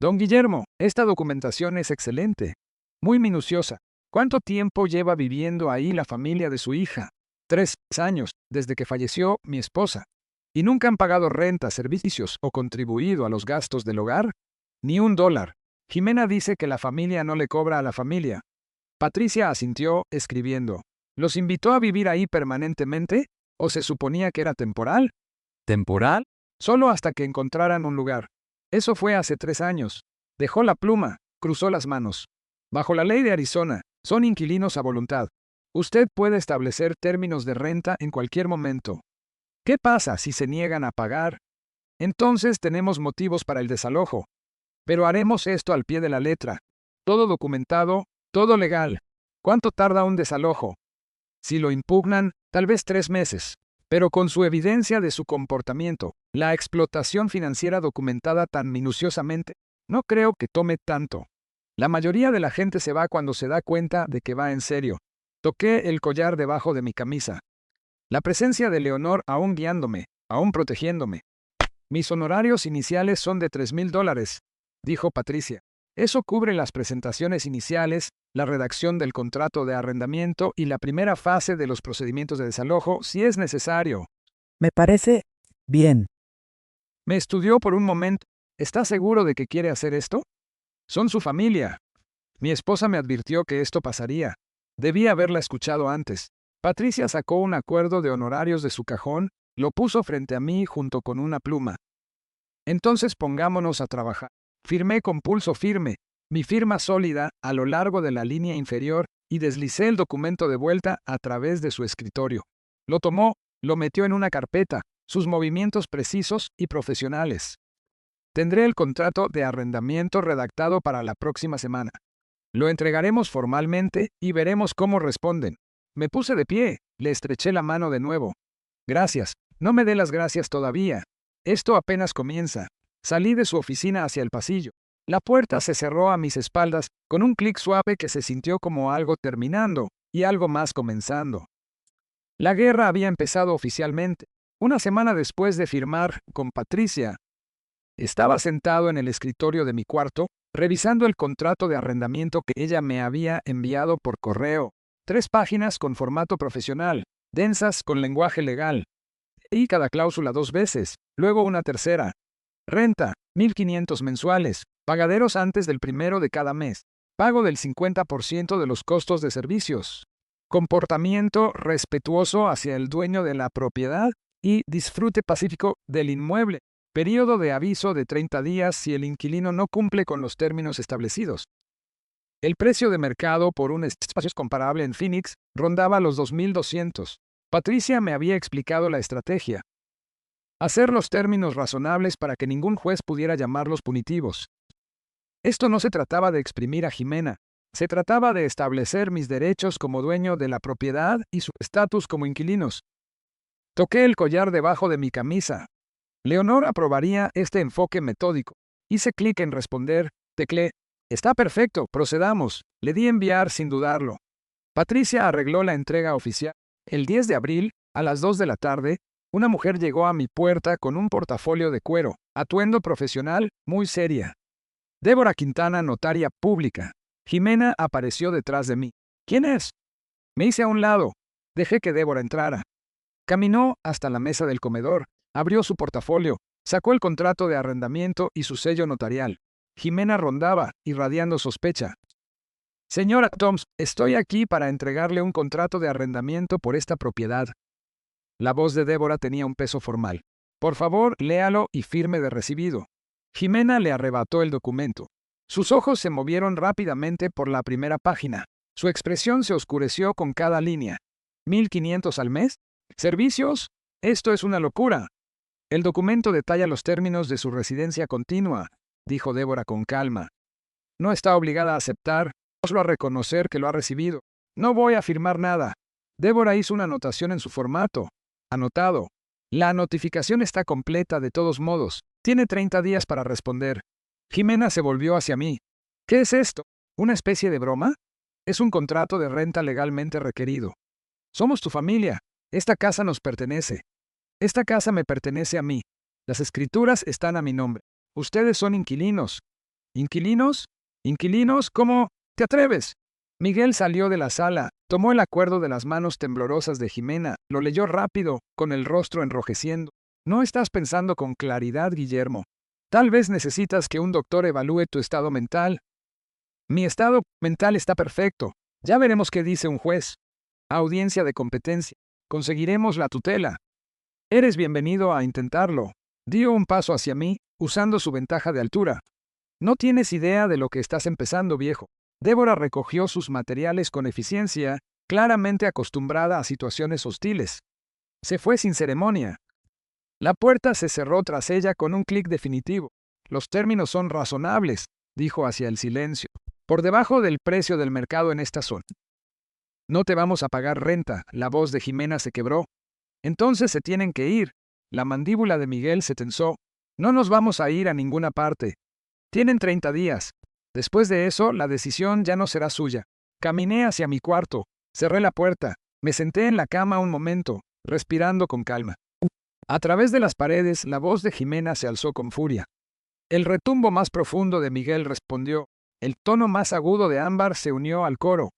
Don Guillermo, esta documentación es excelente. Muy minuciosa. ¿Cuánto tiempo lleva viviendo ahí la familia de su hija? 3 años, desde que falleció mi esposa. ¿Y nunca han pagado renta, servicios o contribuido a los gastos del hogar? Ni $1. Jimena dice que la familia no le cobra a la familia. Patricia asintió, escribiendo. ¿Los invitó a vivir ahí permanentemente? ¿O se suponía que era temporal? ¿Temporal? Solo hasta que encontraran un lugar. Eso fue hace 3 años. Dejó la pluma, cruzó las manos. Bajo la ley de Arizona, son inquilinos a voluntad. Usted puede establecer términos de renta en cualquier momento. ¿Qué pasa si se niegan a pagar? Entonces tenemos motivos para el desalojo. Pero haremos esto al pie de la letra. Todo documentado, todo legal. ¿Cuánto tarda un desalojo? Si lo impugnan, tal vez 3 meses. Pero con su evidencia de su comportamiento, la explotación financiera documentada tan minuciosamente, no creo que tome tanto. La mayoría de la gente se va cuando se da cuenta de que va en serio. Toqué el collar debajo de mi camisa. La presencia de Leonor aún guiándome, aún protegiéndome. Mis honorarios iniciales son de $3,000, dijo Patricia. Eso cubre las presentaciones iniciales, la redacción del contrato de arrendamiento y la primera fase de los procedimientos de desalojo, si es necesario. Me parece bien. Me estudió por un momento. ¿Está seguro de que quiere hacer esto? Son su familia. Mi esposa me advirtió que esto pasaría. Debía haberla escuchado antes. Patricia sacó un acuerdo de honorarios de su cajón, lo puso frente a mí junto con una pluma. Entonces pongámonos a trabajar. Firmé con pulso firme, mi firma sólida, a lo largo de la línea inferior, y deslicé el documento de vuelta a través de su escritorio. Lo tomó, lo metió en una carpeta, sus movimientos precisos y profesionales. Tendré el contrato de arrendamiento redactado para la próxima semana. Lo entregaremos formalmente y veremos cómo responden. Me puse de pie, le estreché la mano de nuevo. Gracias. No me dé las gracias todavía. Esto apenas comienza. Salí de su oficina hacia el pasillo. La puerta se cerró a mis espaldas con un clic suave que se sintió como algo terminando y algo más comenzando. La guerra había empezado oficialmente. Una semana después de firmar con Patricia, estaba sentado en el escritorio de mi cuarto, revisando el contrato de arrendamiento que ella me había enviado por correo. 3 páginas con formato profesional, densas con lenguaje legal. Y cada cláusula 2 veces, luego una tercera. Renta, 1,500 mensuales, pagaderos antes del 1 de cada mes, pago del 50% de los costos de servicios, comportamiento respetuoso hacia el dueño de la propiedad y disfrute pacífico del inmueble, período de aviso de 30 días si el inquilino no cumple con los términos establecidos. El precio de mercado por un espacio comparable en Phoenix rondaba los $2,200. Patricia me había explicado la estrategia. Hacer los términos razonables para que ningún juez pudiera llamarlos punitivos. Esto no se trataba de exprimir a Jimena, se trataba de establecer mis derechos como dueño de la propiedad y su estatus como inquilinos. Toqué el collar debajo de mi camisa. Leonor aprobaría este enfoque metódico. Hice clic en responder, tecleé. Está perfecto, procedamos. Le di enviar sin dudarlo. Patricia arregló la entrega oficial. El 10 de abril, a las 2 de la tarde, una mujer llegó a mi puerta con un portafolio de cuero, atuendo profesional, muy seria. Débora Quintana, notaria pública. Jimena apareció detrás de mí. ¿Quién es? Me hice a un lado. Dejé que Débora entrara. Caminó hasta la mesa del comedor, abrió su portafolio, sacó el contrato de arrendamiento y su sello notarial. Jimena rondaba, irradiando sospecha. Señora Toms, estoy aquí para entregarle un contrato de arrendamiento por esta propiedad. La voz de Débora tenía un peso formal. Por favor, léalo y firme de recibido. Jimena le arrebató el documento. Sus ojos se movieron rápidamente por la primera página. Su expresión se oscureció con cada línea. ¿1,500 al mes? ¿Servicios? Esto es una locura. El documento detalla los términos de su residencia continua, dijo Débora con calma. No está obligada a aceptar, solo a reconocer que lo ha recibido. No voy a firmar nada. Débora hizo una anotación en su formato. Anotado. La notificación está completa de todos modos. Tiene 30 días para responder. Jimena se volvió hacia mí. ¿Qué es esto? ¿Una especie de broma? Es un contrato de renta legalmente requerido. Somos tu familia. Esta casa nos pertenece. Esta casa me pertenece a mí. Las escrituras están a mi nombre. Ustedes son inquilinos. ¿Inquilinos? ¿Inquilinos? ¿Cómo? ¿Te atreves? Miguel salió de la sala, tomó el acuerdo de las manos temblorosas de Jimena, lo leyó rápido, con el rostro enrojeciendo. No estás pensando con claridad, Guillermo. Tal vez necesitas que un doctor evalúe tu estado mental. Mi estado mental está perfecto. Ya veremos qué dice un juez. Audiencia de competencia. Conseguiremos la tutela. Eres bienvenido a intentarlo. Dio un paso hacia mí, usando su ventaja de altura. No tienes idea de lo que estás empezando, viejo. Débora recogió sus materiales con eficiencia claramente acostumbrada a situaciones hostiles. Se fue sin ceremonia. La puerta se cerró tras ella con un clic definitivo. Los términos son razonables, dijo hacia el silencio. Por debajo del precio del mercado en esta zona. No te vamos a pagar renta. La voz de Jimena se quebró. Entonces se tienen que ir. La mandíbula de Miguel se tensó. No nos vamos a ir a ninguna parte. Tienen 30 días. Después de eso, la decisión ya no será suya. Caminé hacia mi cuarto. Cerré la puerta. Me senté en la cama un momento, respirando con calma. A través de las paredes, la voz de Jimena se alzó con furia. El retumbo más profundo de Miguel respondió. El tono más agudo de Ámbar se unió al coro.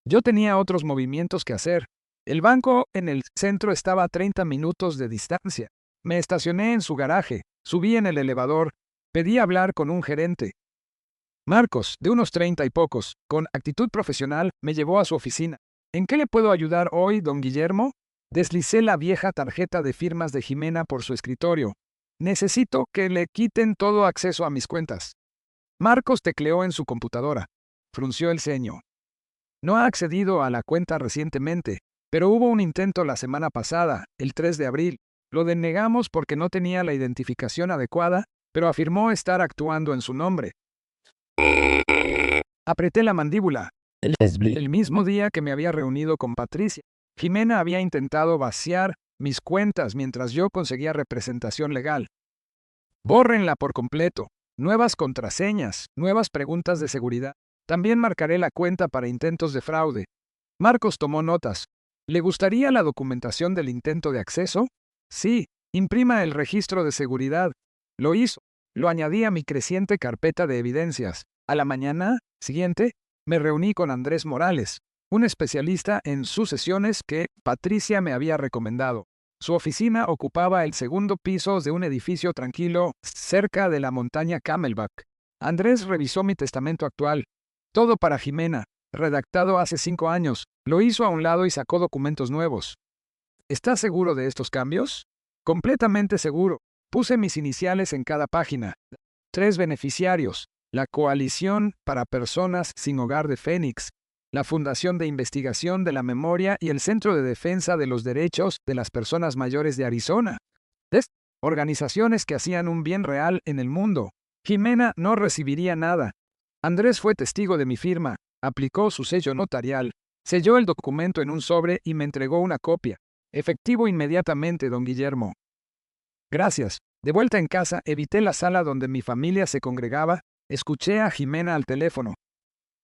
Yo tenía otros movimientos que hacer. El banco en el centro estaba a 30 minutos de distancia. Me estacioné en su garaje, subí en el elevador, pedí hablar con un gerente. Marcos, de unos 30 y pocos, con actitud profesional, me llevó a su oficina. ¿En qué le puedo ayudar hoy, don Guillermo? Deslicé la vieja tarjeta de firmas de Jimena por su escritorio. Necesito que le quiten todo acceso a mis cuentas. Marcos tecleó en su computadora. Frunció el ceño. No ha accedido a la cuenta recientemente, pero hubo un intento la semana pasada, el 3 de abril. Lo denegamos porque no tenía la identificación adecuada, pero afirmó estar actuando en su nombre. Apreté la mandíbula. El mismo día que me había reunido con Patricia, Jimena había intentado vaciar mis cuentas mientras yo conseguía representación legal. Bórrenla por completo. Nuevas contraseñas, nuevas preguntas de seguridad. También marcaré la cuenta para intentos de fraude. Marcos tomó notas. ¿Le gustaría la documentación del intento de acceso? Sí, imprima el registro de seguridad. Lo hizo. Lo añadí a mi creciente carpeta de evidencias. A la mañana siguiente, me reuní con Andrés Morales, un especialista en sucesiones que Patricia me había recomendado. Su oficina ocupaba el segundo piso de un edificio tranquilo cerca de la montaña Camelback. Andrés revisó mi testamento actual. Todo para Jimena, redactado hace 5 años. Lo hizo a un lado y sacó documentos nuevos. ¿Estás seguro de estos cambios? Completamente seguro. Puse mis iniciales en cada página. 3 beneficiarios. La Coalición para Personas Sin Hogar de Phoenix, la Fundación de Investigación de la Memoria y el Centro de Defensa de los Derechos de las Personas Mayores de Arizona. Organizaciones que hacían un bien real en el mundo. Jimena no recibiría nada. Andrés fue testigo de mi firma, aplicó su sello notarial, selló el documento en un sobre y me entregó una copia. Efectivo inmediatamente, don Guillermo. Gracias. De vuelta en casa, evité la sala donde mi familia se congregaba. Escuché a Jimena al teléfono.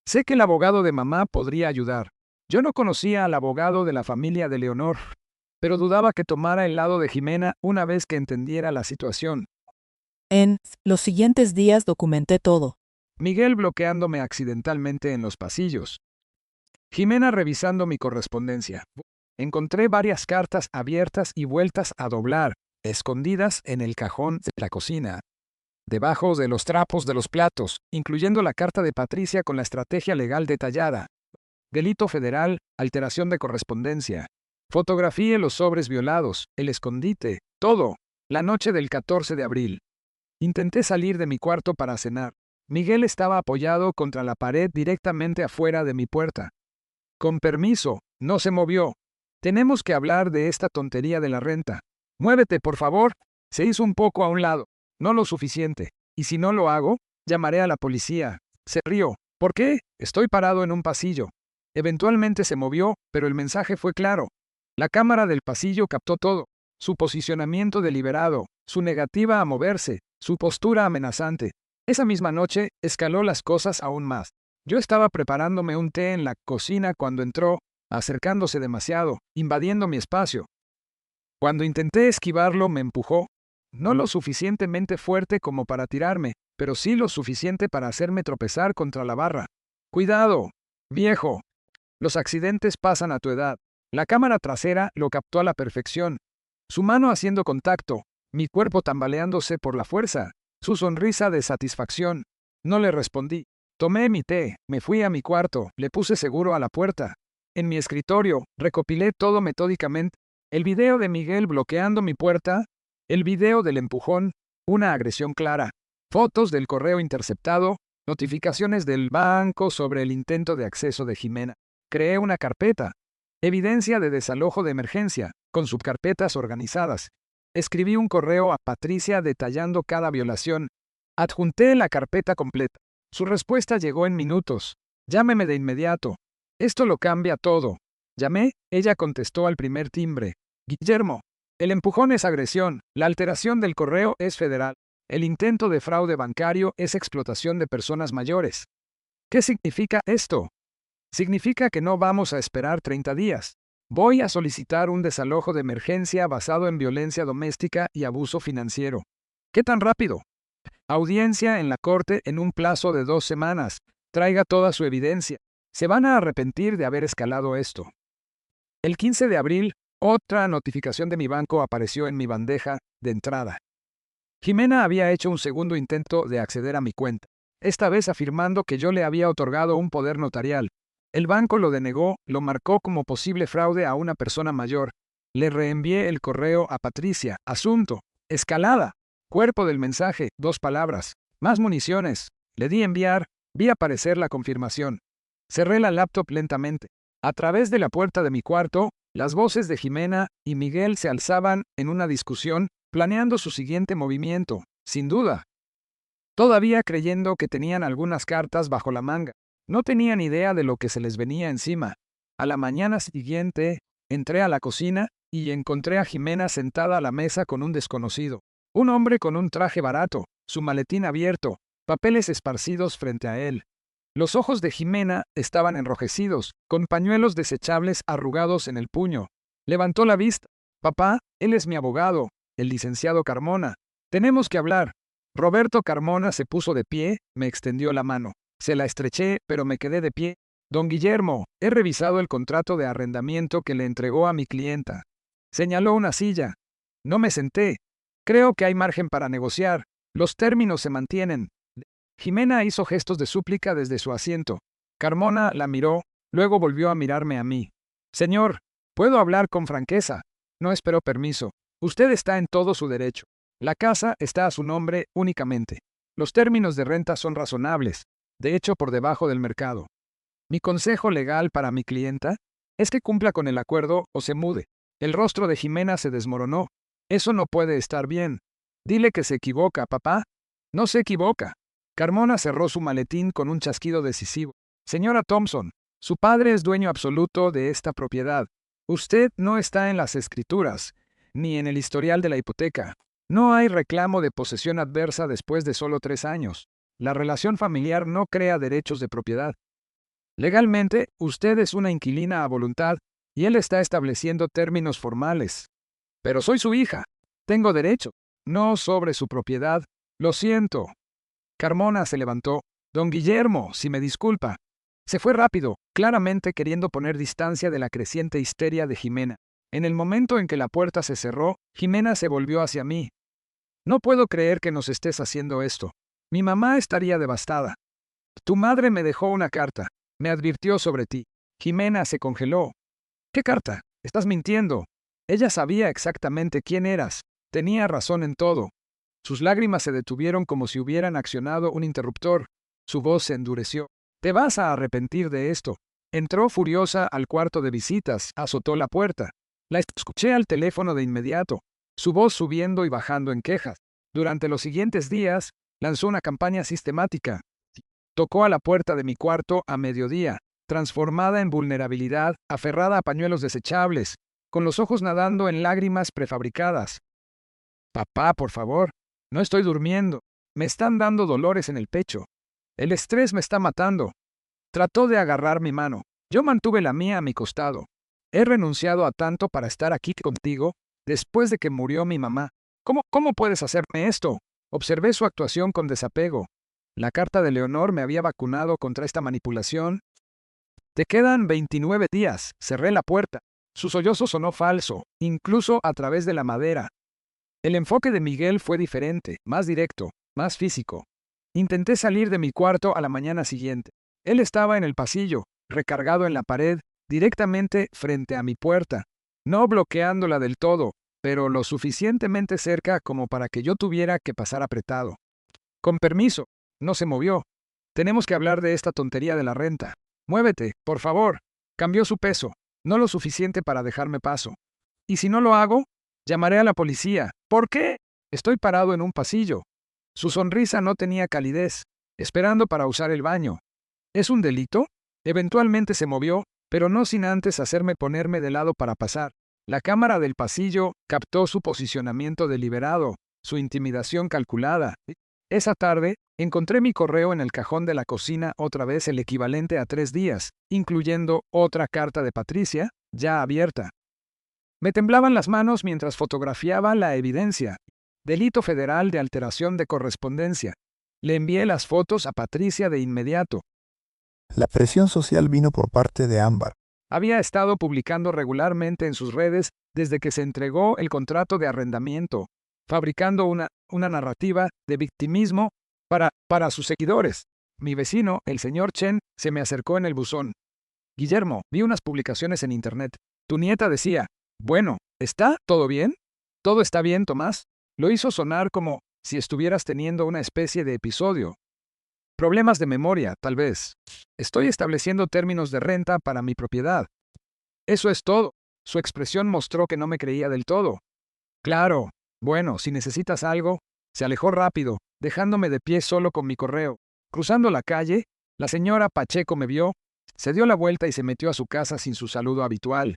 Sé que el abogado de mamá podría ayudar. Yo no conocía al abogado de la familia de Leonor, pero dudaba que tomara el lado de Jimena una vez que entendiera la situación. En los siguientes días documenté todo. Miguel bloqueándome accidentalmente en los pasillos. Jimena revisando mi correspondencia. Encontré varias cartas abiertas y vueltas a doblar, escondidas en el cajón de la cocina. Debajo de los trapos de los platos, incluyendo la carta de Patricia con la estrategia legal detallada. Delito federal, alteración de correspondencia. Fotografié los sobres violados, el escondite, todo, la noche del 14 de abril. Intenté salir de mi cuarto para cenar. Miguel estaba apoyado contra la pared directamente afuera de mi puerta. Con permiso, no se movió. Tenemos que hablar de esta tontería de la renta. Muévete, por favor. Se hizo un poco a un lado. No lo suficiente. Y si no lo hago, llamaré a la policía. Se rió. ¿Por qué? Estoy parado en un pasillo. Eventualmente se movió, pero el mensaje fue claro. La cámara del pasillo captó todo. Su posicionamiento deliberado, su negativa a moverse, su postura amenazante. Esa misma noche, escaló las cosas aún más. Yo estaba preparándome un té en la cocina cuando entró, acercándose demasiado, invadiendo mi espacio. Cuando intenté esquivarlo, me empujó. No lo suficientemente fuerte como para tirarme, pero sí lo suficiente para hacerme tropezar contra la barra. ¡Cuidado, viejo! Los accidentes pasan a tu edad. La cámara trasera lo captó a la perfección. Su mano haciendo contacto, mi cuerpo tambaleándose por la fuerza, su sonrisa de satisfacción. No le respondí. Tomé mi té, me fui a mi cuarto, le puse seguro a la puerta. En mi escritorio, recopilé todo metódicamente. El video de Miguel bloqueando mi puerta, el video del empujón, una agresión clara, fotos del correo interceptado, notificaciones del banco sobre el intento de acceso de Jimena. Creé una carpeta. Evidencia de desalojo de emergencia, con subcarpetas organizadas. Escribí un correo a Patricia detallando cada violación. Adjunté la carpeta completa. Su respuesta llegó en minutos. Llámeme de inmediato. Esto lo cambia todo. Llamé, ella contestó al primer timbre. Guillermo, el empujón es agresión, la alteración del correo es federal. El intento de fraude bancario es explotación de personas mayores. ¿Qué significa esto? Significa que no vamos a esperar 30 días. Voy a solicitar un desalojo de emergencia basado en violencia doméstica y abuso financiero. ¿Qué tan rápido? Audiencia en la corte en un plazo de 2 semanas. Traiga toda su evidencia. Se van a arrepentir de haber escalado esto. El 15 de abril, otra notificación de mi banco apareció en mi bandeja de entrada. Jimena había hecho un segundo intento de acceder a mi cuenta, esta vez afirmando que yo le había otorgado un poder notarial. El banco lo denegó, lo marcó como posible fraude a una persona mayor. Le reenvié el correo a Patricia. Asunto. Escalada. Cuerpo del mensaje. 2 palabras. Más municiones. Le di enviar. Vi aparecer la confirmación. Cerré la laptop lentamente. A través de la puerta de mi cuarto, las voces de Jimena y Miguel se alzaban en una discusión, planeando su siguiente movimiento, sin duda. Todavía creyendo que tenían algunas cartas bajo la manga. No tenían idea de lo que se les venía encima. A la mañana siguiente, entré a la cocina y encontré a Jimena sentada a la mesa con un desconocido. Un hombre con un traje barato, su maletín abierto, papeles esparcidos frente a él. Los ojos de Jimena estaban enrojecidos, con pañuelos desechables arrugados en el puño. Levantó la vista. Papá, él es mi abogado, el licenciado Carmona. Tenemos que hablar. Roberto Carmona se puso de pie, me extendió la mano. Se la estreché, pero me quedé de pie. Don Guillermo, he revisado el contrato de arrendamiento que le entregó a mi clienta. Señaló una silla. No me senté. Creo que hay margen para negociar. Los términos se mantienen. Jimena hizo gestos de súplica desde su asiento. Carmona la miró, luego volvió a mirarme a mí. Señor, puedo hablar con franqueza. No esperó permiso. Usted está en todo su derecho. La casa está a su nombre únicamente. Los términos de renta son razonables, de hecho por debajo del mercado. Mi consejo legal para mi clienta es que cumpla con el acuerdo o se mude. El rostro de Jimena se desmoronó. Eso no puede estar bien. Dile que se equivoca, papá. No se equivoca. Carmona cerró su maletín con un chasquido decisivo. Señora Thompson, su padre es dueño absoluto de esta propiedad. Usted no está en las escrituras, ni en el historial de la hipoteca. No hay reclamo de posesión adversa después de solo 3 años. La relación familiar no crea derechos de propiedad. Legalmente, usted es una inquilina a voluntad y él está estableciendo términos formales. Pero soy su hija. Tengo derecho, no sobre su propiedad. Lo siento. Carmona se levantó. Don Guillermo, si me disculpa. Se fue rápido, claramente queriendo poner distancia de la creciente histeria de Jimena. En el momento en que la puerta se cerró, Jimena se volvió hacia mí. No puedo creer que nos estés haciendo esto. Mi mamá estaría devastada. Tu madre me dejó una carta. Me advirtió sobre ti. Jimena se congeló. ¿Qué carta? Estás mintiendo. Ella sabía exactamente quién eras. Tenía razón en todo. Sus lágrimas se detuvieron como si hubieran accionado un interruptor. Su voz se endureció. Te vas a arrepentir de esto. Entró furiosa al cuarto de visitas, azotó la puerta. La escuché al teléfono de inmediato, su voz subiendo y bajando en quejas. Durante los siguientes días, lanzó una campaña sistemática. Tocó a la puerta de mi cuarto a mediodía, transformada en vulnerabilidad, aferrada a pañuelos desechables, con los ojos nadando en lágrimas prefabricadas. Papá, por favor, no estoy durmiendo. Me están dando dolores en el pecho. El estrés me está matando. Trató de agarrar mi mano. Yo mantuve la mía a mi costado. He renunciado a tanto para estar aquí contigo después de que murió mi mamá. ¿Cómo puedes hacerme esto? Observé su actuación con desapego. La carta de Leonor me había vacunado contra esta manipulación. Te quedan 29 días. Cerré la puerta. Su sollozo sonó falso, incluso a través de la madera. El enfoque de Miguel fue diferente, más directo, más físico. Intenté salir de mi cuarto a la mañana siguiente. Él estaba en el pasillo, recargado en la pared, directamente frente a mi puerta, no bloqueándola del todo, pero lo suficientemente cerca como para que yo tuviera que pasar apretado. Con permiso, no se movió. Tenemos que hablar de esta tontería de la renta. Muévete, por favor. Cambió su peso. no lo suficiente para dejarme paso. Y si no lo hago, llamaré a la policía. ¿Por qué? Estoy parado en un pasillo. Su sonrisa no tenía calidez, esperando para usar el baño. ¿Es un delito? Eventualmente se movió, pero no sin antes hacerme ponerme de lado para pasar. La cámara del pasillo captó su posicionamiento deliberado, su intimidación calculada. Esa tarde, encontré mi correo en el cajón de la cocina otra vez el equivalente a 3 días, incluyendo otra carta de Patricia, ya abierta. Me temblaban las manos mientras fotografiaba la evidencia. Delito federal de alteración de correspondencia. Le envié las fotos a Patricia de inmediato. La presión social vino por parte de Ámbar. Había estado publicando regularmente en sus redes desde que se entregó el contrato de arrendamiento, fabricando una narrativa de victimismo para sus seguidores. Mi vecino, el señor Chen, se me acercó en el buzón. Guillermo, vi unas publicaciones en internet. Tu nieta decía, bueno, ¿está todo bien? ¿Todo está bien, Tomás? Lo hizo sonar como si estuvieras teniendo una especie de episodio. Problemas de memoria, tal vez. Estoy estableciendo términos de renta para mi propiedad. Eso es todo. Su expresión mostró que no me creía del todo. Claro. Bueno, si necesitas algo. Se alejó rápido, dejándome de pie solo con mi correo. Cruzando la calle, la señora Pacheco me vio, se dio la vuelta y se metió a su casa sin su saludo habitual.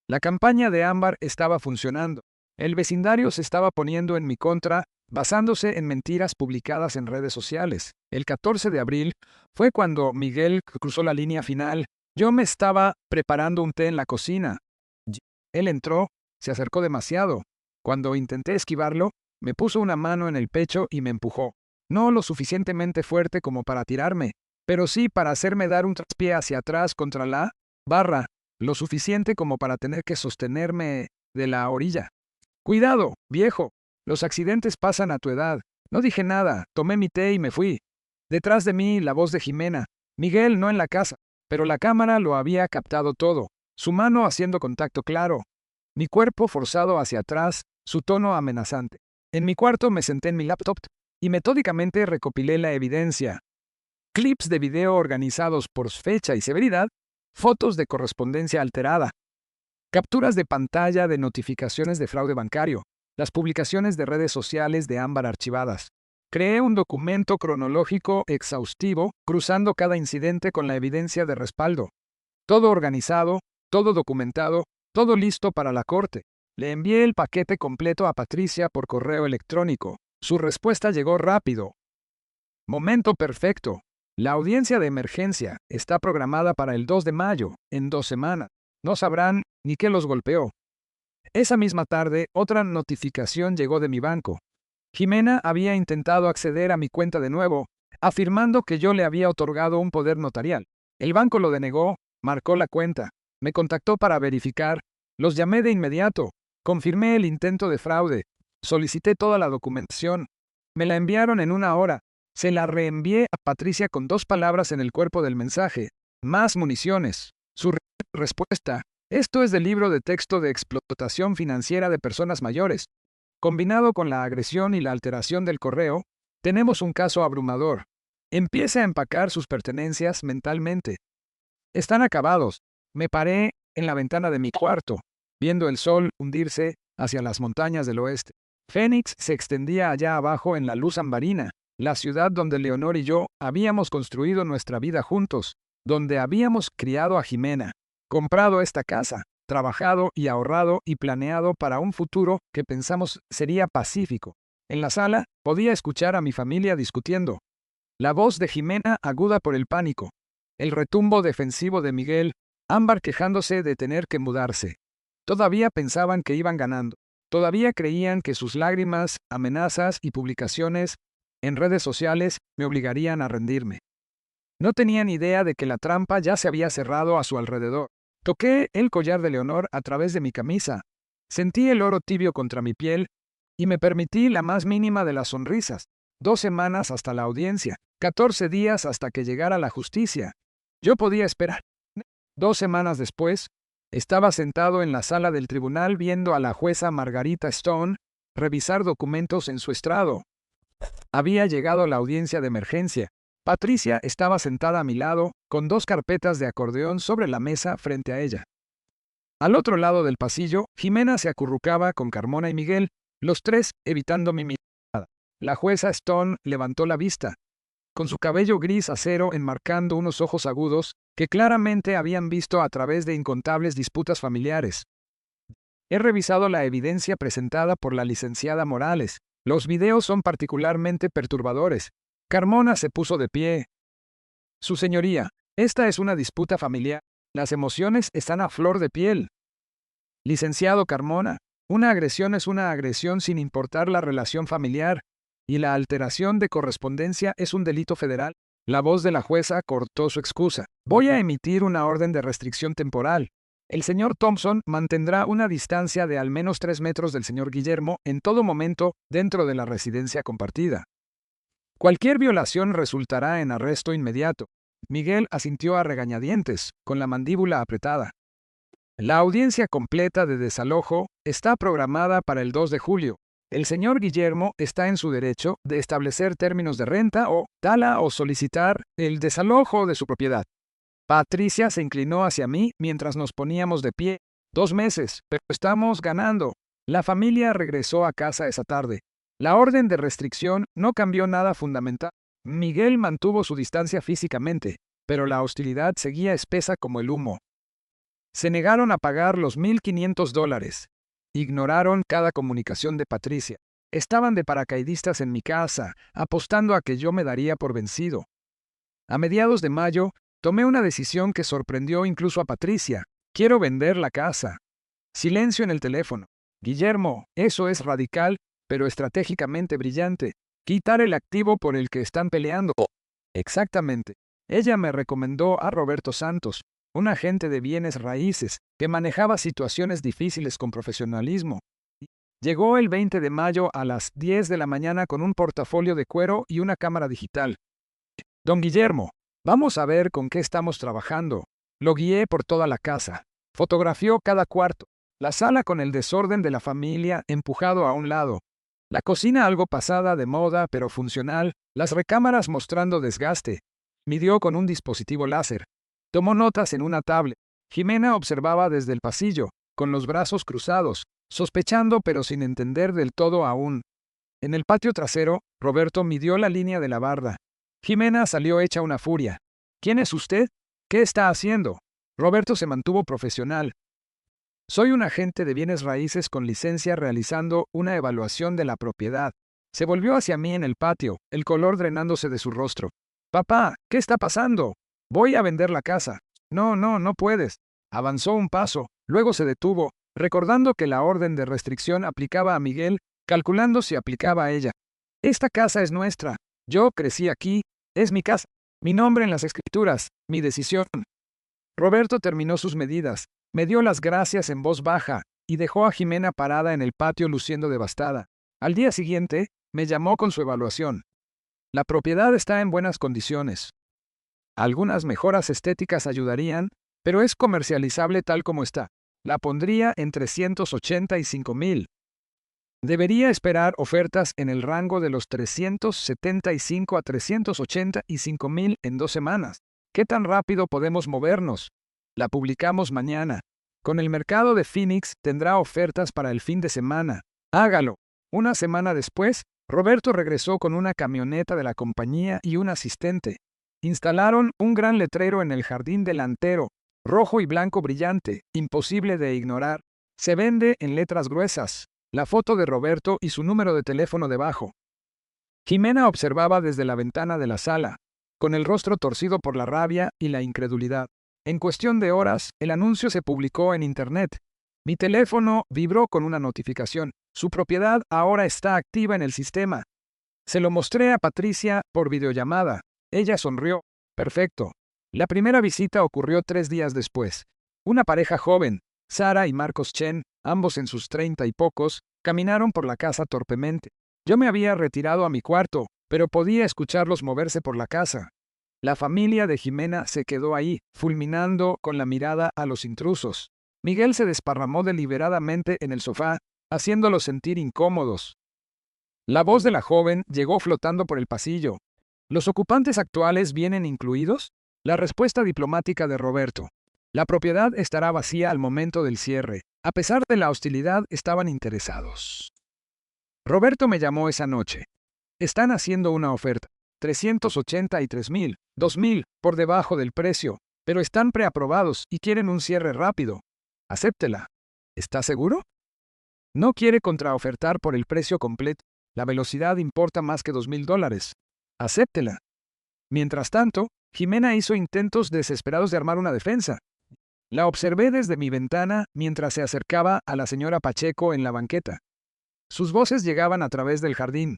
La campaña de Ámbar estaba funcionando. El vecindario se estaba poniendo en mi contra, basándose en mentiras publicadas en redes sociales. El 14 de abril fue cuando Miguel cruzó la línea final. Yo me estaba preparando un té en la cocina. Él entró, se acercó demasiado. Cuando intenté esquivarlo, me puso una mano en el pecho y me empujó. No lo suficientemente fuerte como para tirarme, pero sí para hacerme dar un traspié hacia atrás contra la barra, lo suficiente como para tener que sostenerme de la orilla. Cuidado, viejo. Los accidentes pasan a tu edad. No dije nada, tomé mi té y me fui. Detrás de mí, la voz de Jimena. Miguel no en la casa, pero la cámara lo había captado todo. Su mano haciendo contacto claro. Mi cuerpo forzado hacia atrás, su tono amenazante. En mi cuarto me senté en mi laptop y metódicamente recopilé la evidencia. Clips de video organizados por fecha y severidad, fotos de correspondencia alterada, capturas de pantalla de notificaciones de fraude bancario, las publicaciones de redes sociales de Ámbar archivadas. Creé un documento cronológico exhaustivo, cruzando cada incidente con la evidencia de respaldo. Todo organizado, todo documentado, todo listo para la corte. Le envié el paquete completo a Patricia por correo electrónico. Su respuesta llegó rápido. Momento perfecto. La audiencia de emergencia está programada para el 2 de mayo, en 2 semanas. No sabrán ni qué los golpeó. Esa misma tarde, otra notificación llegó de mi banco. Jimena había intentado acceder a mi cuenta de nuevo, afirmando que yo le había otorgado un poder notarial. El banco lo denegó, marcó la cuenta, me contactó para verificar, los llamé de inmediato, confirmé el intento de fraude, solicité toda la documentación, me la enviaron en 1 hora, se la reenvié a Patricia con 2 palabras en el cuerpo del mensaje, más municiones. Su respuesta, esto es del libro de texto de explotación financiera de personas mayores. Combinado con la agresión y la alteración del correo, tenemos un caso abrumador. Empiece a empacar sus pertenencias mentalmente. Están acabados. Me paré en la ventana de mi cuarto, viendo el sol hundirse hacia las montañas del oeste. Phoenix se extendía allá abajo en la luz ambarina, la ciudad donde Leonor y yo habíamos construido nuestra vida juntos, donde habíamos criado a Jimena, comprado esta casa, trabajado y ahorrado y planeado para un futuro que pensamos sería pacífico. En la sala podía escuchar a mi familia discutiendo. La voz de Jimena aguda por el pánico. El retumbo defensivo de Miguel, Ámbar quejándose de tener que mudarse. Todavía pensaban que iban ganando. Todavía creían que sus lágrimas, amenazas y publicaciones en redes sociales me obligarían a rendirme. No tenían idea de que la trampa ya se había cerrado a su alrededor. Toqué el collar de Leonor a través de mi camisa. Sentí el oro tibio contra mi piel y me permití la más mínima de las sonrisas. 2 semanas hasta la audiencia, 14 días hasta que llegara la justicia. Yo podía esperar. 2 semanas después, estaba sentado en la sala del tribunal viendo a la jueza Margarita Stone revisar documentos en su estrado. Había llegado la audiencia de emergencia. Patricia estaba sentada a mi lado, con 2 carpetas de acordeón sobre la mesa frente a ella. Al otro lado del pasillo, Jimena se acurrucaba con Carmona y Miguel, los tres evitando mi mirada. La jueza Stone levantó la vista, con su cabello gris acero enmarcando unos ojos agudos que claramente habían visto a través de incontables disputas familiares. He revisado la evidencia presentada por la licenciada Morales. Los videos son particularmente perturbadores. Carmona se puso de pie. Su señoría, esta es una disputa familiar. Las emociones están a flor de piel. Licenciado Carmona, una agresión es una agresión sin importar la relación familiar, y la alteración de correspondencia es un delito federal. La voz de la jueza cortó su excusa. Voy a emitir una orden de restricción temporal. El señor Thompson mantendrá una distancia de al menos 3 metros del señor Guillermo en todo momento dentro de la residencia compartida. Cualquier violación resultará en arresto inmediato. Miguel asintió a regañadientes, con la mandíbula apretada. La audiencia completa de desalojo está programada para el 2 de julio. El señor Guillermo está en su derecho de establecer términos de renta o tala o solicitar el desalojo de su propiedad. Patricia se inclinó hacia mí mientras nos poníamos de pie. 2 meses, pero estamos ganando. La familia regresó a casa esa tarde. La orden de restricción no cambió nada fundamental. Miguel mantuvo su distancia físicamente, pero la hostilidad seguía espesa como el humo. Se negaron a pagar los $1,500. Ignoraron cada comunicación de Patricia. Estaban de paracaidistas en mi casa, apostando a que yo me daría por vencido. A mediados de mayo, tomé una decisión que sorprendió incluso a Patricia. Quiero vender la casa. Silencio en el teléfono. Guillermo, eso es radical, pero estratégicamente brillante. Quitar el activo por el que están peleando. Exactamente. Ella me recomendó a Roberto Santos, un agente de bienes raíces, que manejaba situaciones difíciles con profesionalismo. Llegó el 20 de mayo a las 10 de la mañana con un portafolio de cuero y una cámara digital. Don Guillermo, vamos a ver con qué estamos trabajando. Lo guié por toda la casa. Fotografió cada cuarto. La sala con el desorden de la familia empujado a un lado. La cocina algo pasada de moda pero funcional. Las recámaras mostrando desgaste. Midió con un dispositivo láser. Tomó notas en una tablet. Jimena observaba desde el pasillo, con los brazos cruzados, sospechando pero sin entender del todo aún. En el patio trasero, Roberto midió la línea de la barda. Jimena salió hecha una furia. ¿Quién es usted? ¿Qué está haciendo? Roberto se mantuvo profesional. Soy un agente de bienes raíces con licencia realizando una evaluación de la propiedad. Se volvió hacia mí en el patio, el color drenándose de su rostro. Papá, ¿qué está pasando? Voy a vender la casa. No puedes. Avanzó un paso, luego se detuvo, recordando que la orden de restricción aplicaba a Miguel, calculando si aplicaba a ella. Esta casa es nuestra. Yo crecí aquí. Es mi casa. Mi nombre en las escrituras. Mi decisión. Roberto terminó sus medidas, me dio las gracias en voz baja y dejó a Jimena parada en el patio luciendo devastada. Al día siguiente, me llamó con su evaluación. La propiedad está en buenas condiciones. Algunas mejoras estéticas ayudarían, pero es comercializable tal como está. La pondría en 385,000. Debería esperar ofertas en el rango de los 375 a 385,000 en 2 semanas. ¿Qué tan rápido podemos movernos? La publicamos mañana. Con el mercado de Phoenix tendrá ofertas para el fin de semana. Hágalo. Una semana después, Roberto regresó con una camioneta de la compañía y un asistente. Instalaron un gran letrero en el jardín delantero, rojo y blanco brillante, imposible de ignorar. Se vende en letras gruesas. La foto de Roberto y su número de teléfono debajo. Jimena observaba desde la ventana de la sala, con el rostro torcido por la rabia y la incredulidad. En cuestión de horas, el anuncio se publicó en Internet. Mi teléfono vibró con una notificación. Su propiedad ahora está activa en el sistema. Se lo mostré a Patricia por videollamada. Ella sonrió. Perfecto. La primera visita ocurrió 3 días después. Una pareja joven, Sara y Marcos Chen, ambos en sus 30 y pocos, caminaron por la casa torpemente. Yo me había retirado a mi cuarto, pero podía escucharlos moverse por la casa. La familia de Jimena se quedó ahí, fulminando con la mirada a los intrusos. Miguel se desparramó deliberadamente en el sofá, haciéndolos sentir incómodos. La voz de la joven llegó flotando por el pasillo. ¿Los ocupantes actuales vienen incluidos? La respuesta diplomática de Roberto. La propiedad estará vacía al momento del cierre. A pesar de la hostilidad, estaban interesados. Roberto me llamó esa noche. Están haciendo una oferta. 383,000, 2,000, por debajo del precio, pero están preaprobados y quieren un cierre rápido. Acéptela. ¿Está seguro? No quiere contraofertar por el precio completo. La velocidad importa más que $2,000. Acéptela. Mientras tanto, Jimena hizo intentos desesperados de armar una defensa. La observé desde mi ventana mientras se acercaba a la señora Pacheco en la banqueta. Sus voces llegaban a través del jardín.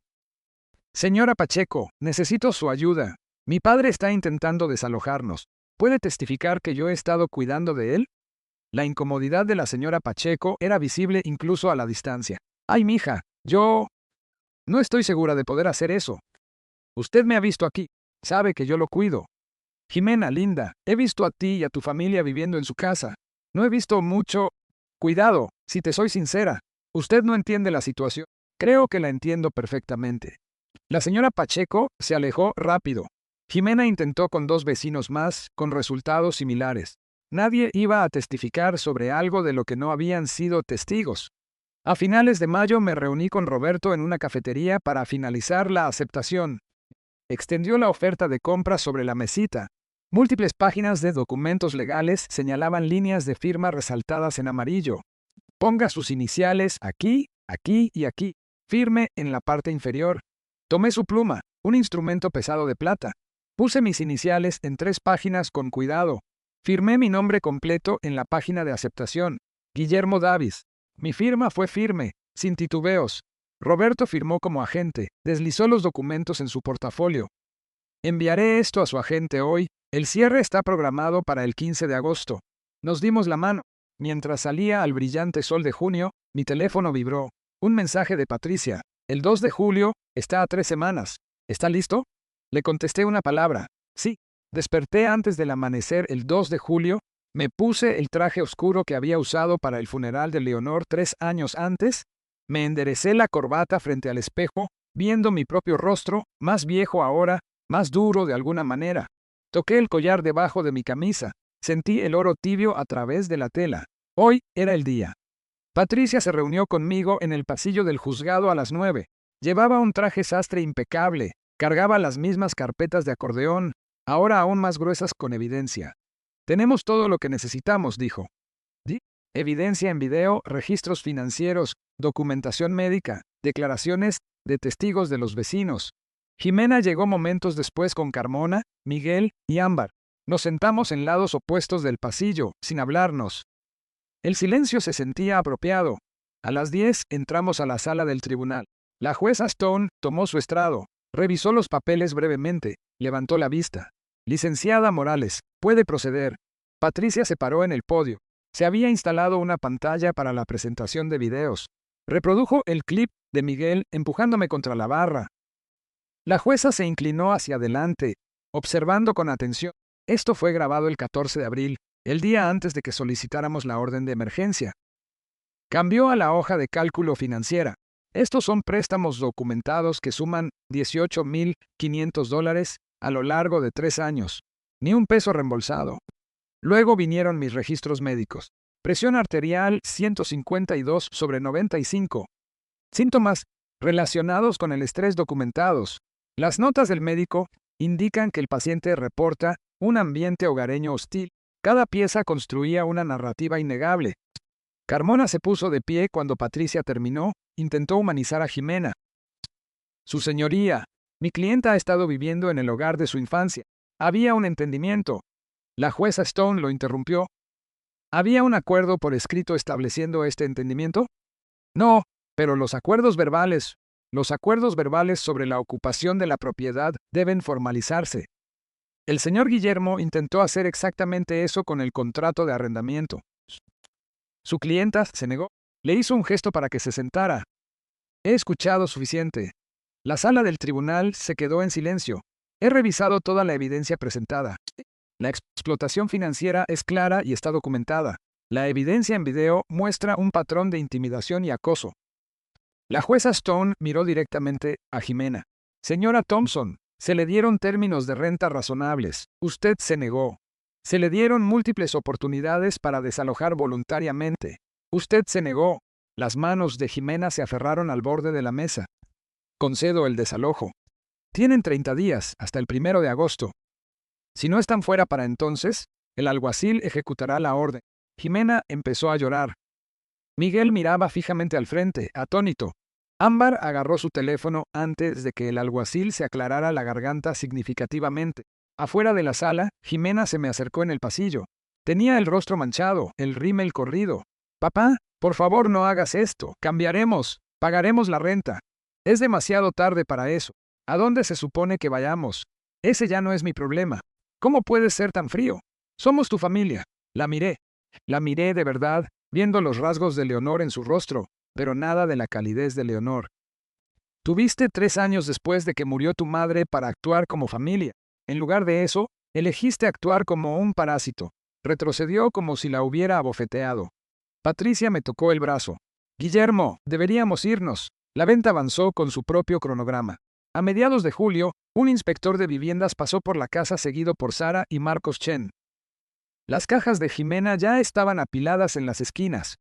Señora Pacheco, necesito su ayuda. Mi padre está intentando desalojarnos. ¿Puede testificar que yo he estado cuidando de él? La incomodidad de la señora Pacheco era visible incluso a la distancia. Ay, mija, yo... no estoy segura de poder hacer eso. Usted me ha visto aquí. Sabe que yo lo cuido. Jimena, linda, he visto a ti y a tu familia viviendo en su casa. No he visto mucho... Cuidado, si te soy sincera. Usted no entiende la situación. Creo que la entiendo perfectamente. La señora Pacheco se alejó rápido. Jimena intentó con 2 vecinos más, con resultados similares. Nadie iba a testificar sobre algo de lo que no habían sido testigos. A finales de mayo me reuní con Roberto en una cafetería para finalizar la aceptación. Extendió la oferta de compra sobre la mesita. Múltiples páginas de documentos legales señalaban líneas de firma resaltadas en amarillo. Ponga sus iniciales aquí, aquí y aquí. Firme en la parte inferior. Tomé su pluma, un instrumento pesado de plata. Puse mis iniciales en 3 páginas con cuidado. Firmé mi nombre completo en la página de aceptación. Guillermo Davis. Mi firma fue firme, sin titubeos. Roberto firmó como agente, deslizó los documentos en su portafolio. Enviaré esto a su agente hoy. El cierre está programado para el 15 de agosto. Nos dimos la mano. Mientras salía al brillante sol de junio, mi teléfono vibró. Un mensaje de Patricia. El 2 de julio, está a 3 semanas. ¿Está listo? Le contesté una palabra. Sí. Desperté antes del amanecer el 2 de julio. Me puse el traje oscuro que había usado para el funeral de Leonor 3 años antes. Me enderecé la corbata frente al espejo, viendo mi propio rostro, más viejo ahora, más duro de alguna manera. Toqué el collar debajo de mi camisa. Sentí el oro tibio a través de la tela. Hoy era el día. Patricia se reunió conmigo en el pasillo del juzgado a las 9. Llevaba un traje sastre impecable. Cargaba las mismas carpetas de acordeón, ahora aún más gruesas con evidencia. Tenemos todo lo que necesitamos, dijo. ¿Sí? Evidencia en video, registros financieros, documentación médica, declaraciones de testigos de los vecinos. Jimena llegó momentos después con Carmona, Miguel y Ámbar. Nos sentamos en lados opuestos del pasillo, sin hablarnos. El silencio se sentía apropiado. A las 10 entramos a la sala del tribunal. La jueza Stone tomó su estrado, revisó los papeles brevemente, levantó la vista. Licenciada Morales, puede proceder. Patricia se paró en el podio. Se había instalado una pantalla para la presentación de videos. Reprodujo el clip de Miguel empujándome contra la barra. La jueza se inclinó hacia adelante, observando con atención. Esto fue grabado el 14 de abril, el día antes de que solicitáramos la orden de emergencia. Cambió a la hoja de cálculo financiera. Estos son préstamos documentados que suman $18,500 a lo largo de 3 años. Ni un peso reembolsado. Luego vinieron mis registros médicos. Presión arterial 152/95. Síntomas relacionados con el estrés documentados. Las notas del médico indican que el paciente reporta un ambiente hogareño hostil. Cada pieza construía una narrativa innegable. Carmona se puso de pie cuando Patricia terminó, intentó humanizar a Jimena. Su señoría, mi clienta ha estado viviendo en el hogar de su infancia. Había un entendimiento. La jueza Stone lo interrumpió. ¿Había un acuerdo por escrito estableciendo este entendimiento? No, pero los acuerdos verbales sobre la ocupación de la propiedad deben formalizarse. El señor Guillermo intentó hacer exactamente eso con el contrato de arrendamiento. Su clienta se negó. Le hizo un gesto para que se sentara. He escuchado suficiente. La sala del tribunal se quedó en silencio. He revisado toda la evidencia presentada. La explotación financiera es clara y está documentada. La evidencia en video muestra un patrón de intimidación y acoso. La jueza Stone miró directamente a Jimena. Señora Thompson, se le dieron términos de renta razonables. Usted se negó. Se le dieron múltiples oportunidades para desalojar voluntariamente. Usted se negó. Las manos de Jimena se aferraron al borde de la mesa. Concedo el desalojo. Tienen 30 días, hasta el 1 de agosto. Si no están fuera para entonces, el alguacil ejecutará la orden. Jimena empezó a llorar. Miguel miraba fijamente al frente, atónito. Ámbar agarró su teléfono antes de que el alguacil se aclarara la garganta significativamente. Afuera de la sala, Jimena se me acercó en el pasillo. Tenía el rostro manchado, el rímel corrido. «Papá, por favor no hagas esto. Cambiaremos. Pagaremos la renta. Es demasiado tarde para eso. ¿A dónde se supone que vayamos? Ese ya no es mi problema. ¿Cómo puedes ser tan frío? Somos tu familia». La miré. La miré de verdad, viendo los rasgos de Leonor en su rostro, pero nada de la calidez de Leonor. Tuviste 3 años después de que murió tu madre para actuar como familia. En lugar de eso, elegiste actuar como un parásito. Retrocedió como si la hubiera abofeteado. Patricia me tocó el brazo. Guillermo, deberíamos irnos. La venta avanzó con su propio cronograma. A mediados de julio, un inspector de viviendas pasó por la casa seguido por Sara y Marcos Chen. Las cajas de Jimena ya estaban apiladas en las esquinas.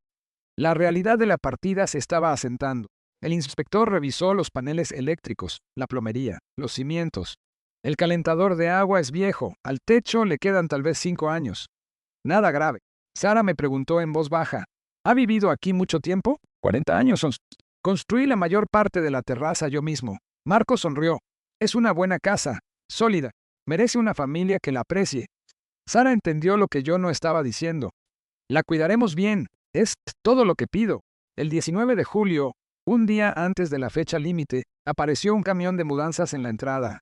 La realidad de la partida se estaba asentando. El inspector revisó los paneles eléctricos, la plomería, los cimientos. El calentador de agua es viejo, al techo le quedan tal vez 5 años. Nada grave. Sara me preguntó en voz baja, ¿ha vivido aquí mucho tiempo? 40 años. Construí la mayor parte de la terraza yo mismo. Marcos sonrió. Es una buena casa, sólida. Merece una familia que la aprecie. Sara entendió lo que yo no estaba diciendo. La cuidaremos bien. Es todo lo que pido. El 19 de julio, un día antes de la fecha límite, apareció un camión de mudanzas en la entrada.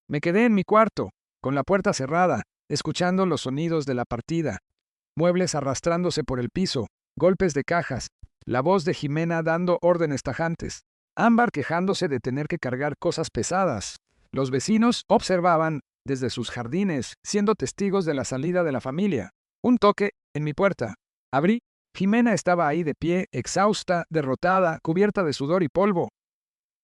Me quedé en mi cuarto, con la puerta cerrada, escuchando los sonidos de la partida. Muebles arrastrándose por el piso, golpes de cajas, la voz de Jimena dando órdenes tajantes, Ámbar quejándose de tener que cargar cosas pesadas. Los vecinos observaban desde sus jardines, siendo testigos de la salida de la familia. Un toque en mi puerta. Abrí. Jimena estaba ahí de pie, exhausta, derrotada, cubierta de sudor y polvo.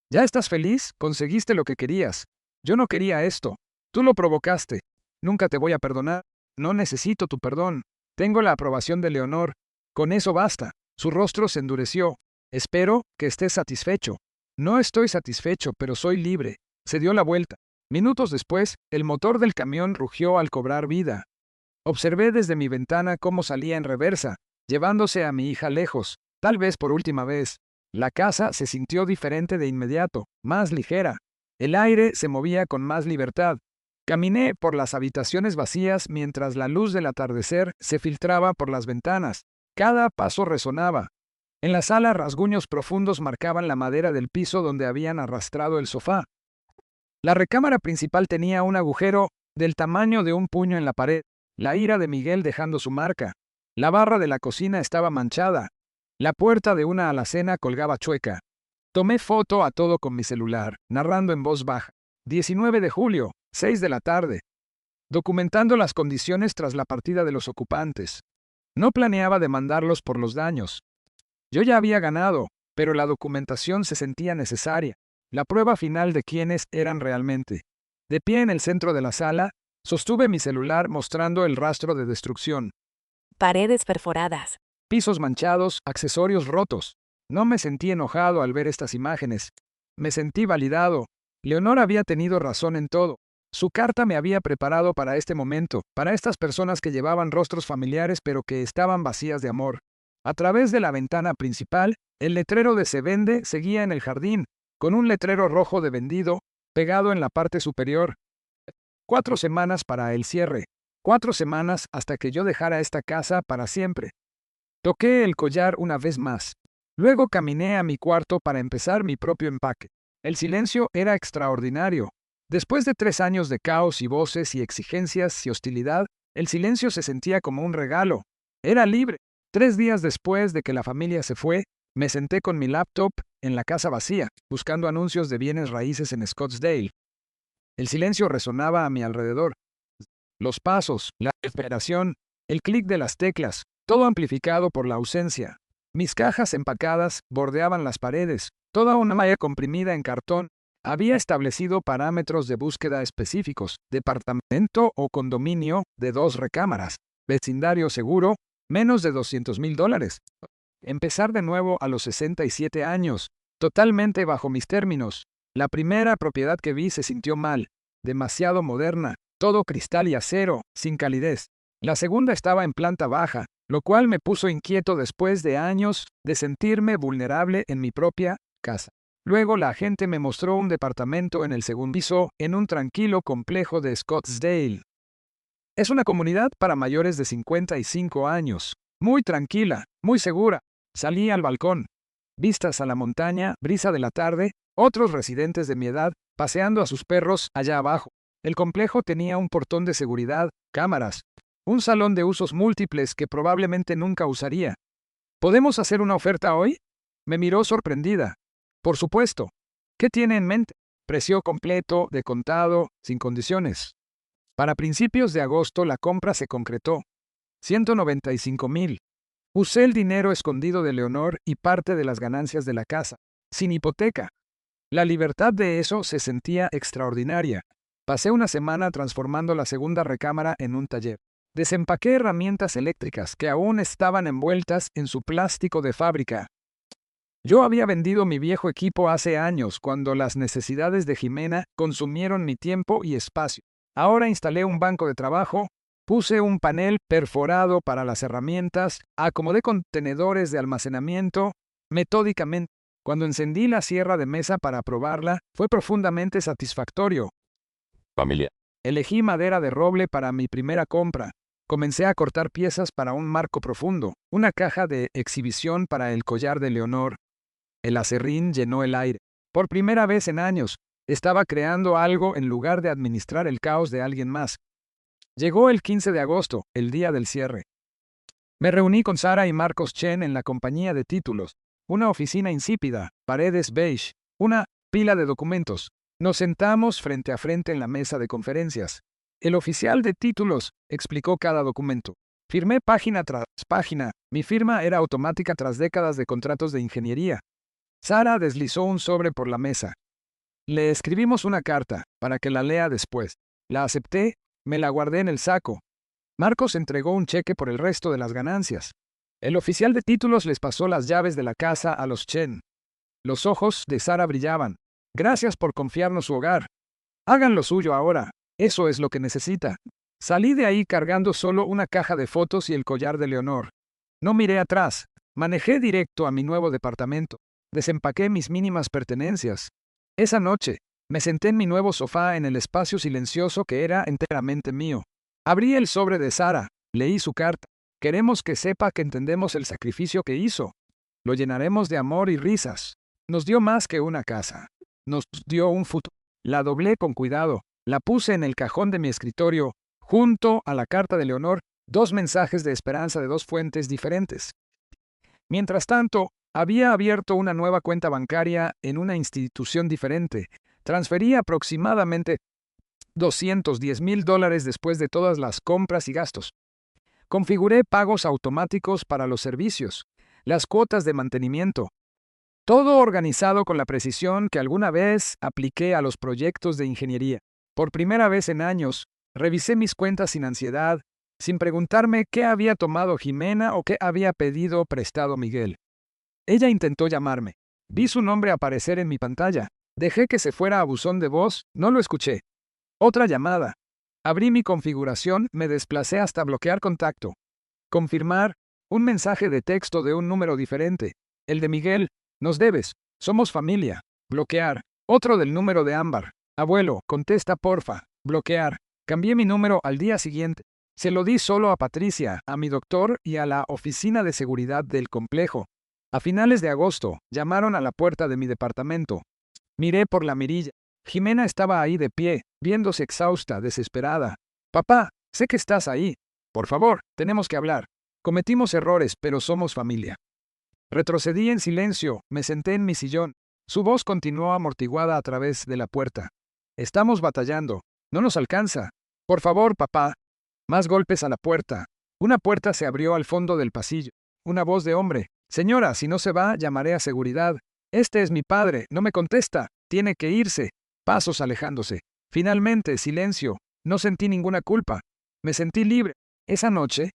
¿Ya estás feliz? Conseguiste lo que querías. Yo no quería esto. Tú lo provocaste. Nunca te voy a perdonar. No necesito tu perdón. Tengo la aprobación de Leonor. Con eso basta. Su rostro se endureció. Espero que estés satisfecho. No estoy satisfecho, pero soy libre. Se dio la vuelta. Minutos después, el motor del camión rugió al cobrar vida. Observé desde mi ventana cómo salía en reversa, llevándose a mi hija lejos, tal vez por última vez. La casa se sintió diferente de inmediato, más ligera. El aire se movía con más libertad. Caminé por las habitaciones vacías mientras la luz del atardecer se filtraba por las ventanas. Cada paso resonaba. En la sala rasguños profundos marcaban la madera del piso donde habían arrastrado el sofá. La recámara principal tenía un agujero del tamaño de un puño en la pared, la ira de Miguel dejando su marca. La barra de la cocina estaba manchada. La puerta de una alacena colgaba chueca. Tomé foto a todo con mi celular, narrando en voz baja. 19 de julio, 6 de la tarde. Documentando las condiciones tras la partida de los ocupantes. No planeaba demandarlos por los daños. Yo ya había ganado, pero la documentación se sentía necesaria. La prueba final de quiénes eran realmente. De pie en el centro de la sala, sostuve mi celular mostrando el rastro de destrucción. Paredes perforadas. Pisos manchados, accesorios rotos. No me sentí enojado al ver estas imágenes. Me sentí validado. Leonor había tenido razón en todo. Su carta me había preparado para este momento, para estas personas que llevaban rostros familiares pero que estaban vacías de amor. A través de la ventana principal, el letrero de Se Vende seguía en el jardín, con un letrero rojo de vendido, pegado en la parte superior. 4 semanas para el cierre. 4 semanas hasta que yo dejara esta casa para siempre. Toqué el collar una vez más. Luego caminé a mi cuarto para empezar mi propio empaque. El silencio era extraordinario. Después de 3 años de caos y voces y exigencias y hostilidad, el silencio se sentía como un regalo. Era libre. 3 días después de que la familia se fue, me senté con mi laptop en la casa vacía, buscando anuncios de bienes raíces en Scottsdale. El silencio resonaba a mi alrededor. Los pasos, la respiración, el clic de las teclas, todo amplificado por la ausencia. Mis cajas empacadas bordeaban las paredes, toda una malla comprimida en cartón. Había establecido parámetros de búsqueda específicos, departamento o condominio de 2 recámaras, vecindario seguro, menos de $200,000. Empezar de nuevo a los 67 años, totalmente bajo mis términos. La primera propiedad que vi se sintió mal, demasiado moderna, todo cristal y acero, sin calidez. La segunda estaba en planta baja, lo cual me puso inquieto después de años de sentirme vulnerable en mi propia casa. Luego la agente me mostró un departamento en el segundo piso en un tranquilo complejo de Scottsdale. Es una comunidad para mayores de 55 años, muy tranquila, muy segura. Salí al balcón. Vistas a la montaña, brisa de la tarde, otros residentes de mi edad paseando a sus perros allá abajo. El complejo tenía un portón de seguridad, cámaras, un salón de usos múltiples que probablemente nunca usaría. ¿Podemos hacer una oferta hoy? Me miró sorprendida. Por supuesto. ¿Qué tiene en mente? Precio completo, de contado, sin condiciones. Para principios de agosto la compra se concretó. $195,000. Usé el dinero escondido de Leonor y parte de las ganancias de la casa, sin hipoteca. La libertad de eso se sentía extraordinaria. Pasé una semana transformando la segunda recámara en un taller. Desempaqué herramientas eléctricas que aún estaban envueltas en su plástico de fábrica. Yo había vendido mi viejo equipo hace años cuando las necesidades de Jimena consumieron mi tiempo y espacio. Ahora instalé un banco de trabajo, puse un panel perforado para las herramientas, acomodé contenedores de almacenamiento metódicamente. Cuando encendí la sierra de mesa para probarla, fue profundamente satisfactorio. Familia. Elegí madera de roble para mi primera compra. Comencé a cortar piezas para un marco profundo, una caja de exhibición para el collar de Leonor. El aserrín llenó el aire. Por primera vez en años, estaba creando algo en lugar de administrar el caos de alguien más. Llegó el 15 de agosto, el día del cierre. Me reuní con Sara y Marcos Chen en la compañía de títulos. Una oficina insípida, paredes beige, una pila de documentos. Nos sentamos frente a frente en la mesa de conferencias. El oficial de títulos explicó cada documento. Firmé página tras página. Mi firma era automática tras décadas de contratos de ingeniería. Sara deslizó un sobre por la mesa. Le escribimos una carta para que la lea después. La acepté, me la guardé en el saco. Marcos entregó un cheque por el resto de las ganancias. El oficial de títulos les pasó las llaves de la casa a los Chen. Los ojos de Sara brillaban. Gracias por confiarnos su hogar. Hagan lo suyo ahora. Eso es lo que necesita. Salí de ahí cargando solo una caja de fotos y el collar de Leonor. No miré atrás. Manejé directo a mi nuevo departamento. Desempaqué mis mínimas pertenencias. Esa noche, me senté en mi nuevo sofá en el espacio silencioso que era enteramente mío. Abrí el sobre de Sara. Leí su carta. Queremos que sepa que entendemos el sacrificio que hizo. Lo llenaremos de amor y risas. Nos dio más que una casa. Nos dio un futuro. La doblé con cuidado. La puse en el cajón de mi escritorio, junto a la carta de Leonor, 2 mensajes de esperanza de 2 fuentes diferentes. Mientras tanto, había abierto una nueva cuenta bancaria en una institución diferente. Transferí aproximadamente $210,000 después de todas las compras y gastos. Configuré pagos automáticos para los servicios, las cuotas de mantenimiento. Todo organizado con la precisión que alguna vez apliqué a los proyectos de ingeniería. Por primera vez en años, revisé mis cuentas sin ansiedad, sin preguntarme qué había tomado Jimena o qué había pedido prestado Miguel. Ella intentó llamarme. Vi su nombre aparecer en mi pantalla. Dejé que se fuera a buzón de voz, no lo escuché. Otra llamada. Abrí mi configuración, me desplacé hasta bloquear contacto. Confirmar, un mensaje de texto de un número diferente. El de Miguel, nos debes, somos familia. Bloquear, otro del número de Ámbar. Abuelo, contesta porfa. Bloquear. Cambié mi número al día siguiente. Se lo di solo a Patricia, a mi doctor y a la oficina de seguridad del complejo. A finales de agosto, llamaron a la puerta de mi departamento. Miré por la mirilla. Jimena estaba ahí de pie, viéndose exhausta, desesperada. Papá, sé que estás ahí. Por favor, tenemos que hablar. Cometimos errores, pero somos familia. Retrocedí en silencio, me senté en mi sillón. Su voz continuó amortiguada a través de la puerta. Estamos batallando. No nos alcanza. Por favor, papá. Más golpes a la puerta. Una puerta se abrió al fondo del pasillo. Una voz de hombre. Señora, si no se va, llamaré a seguridad. Este es mi padre, no me contesta. Tiene que irse. Pasos alejándose. Finalmente, silencio. No sentí ninguna culpa. Me sentí libre. Esa noche,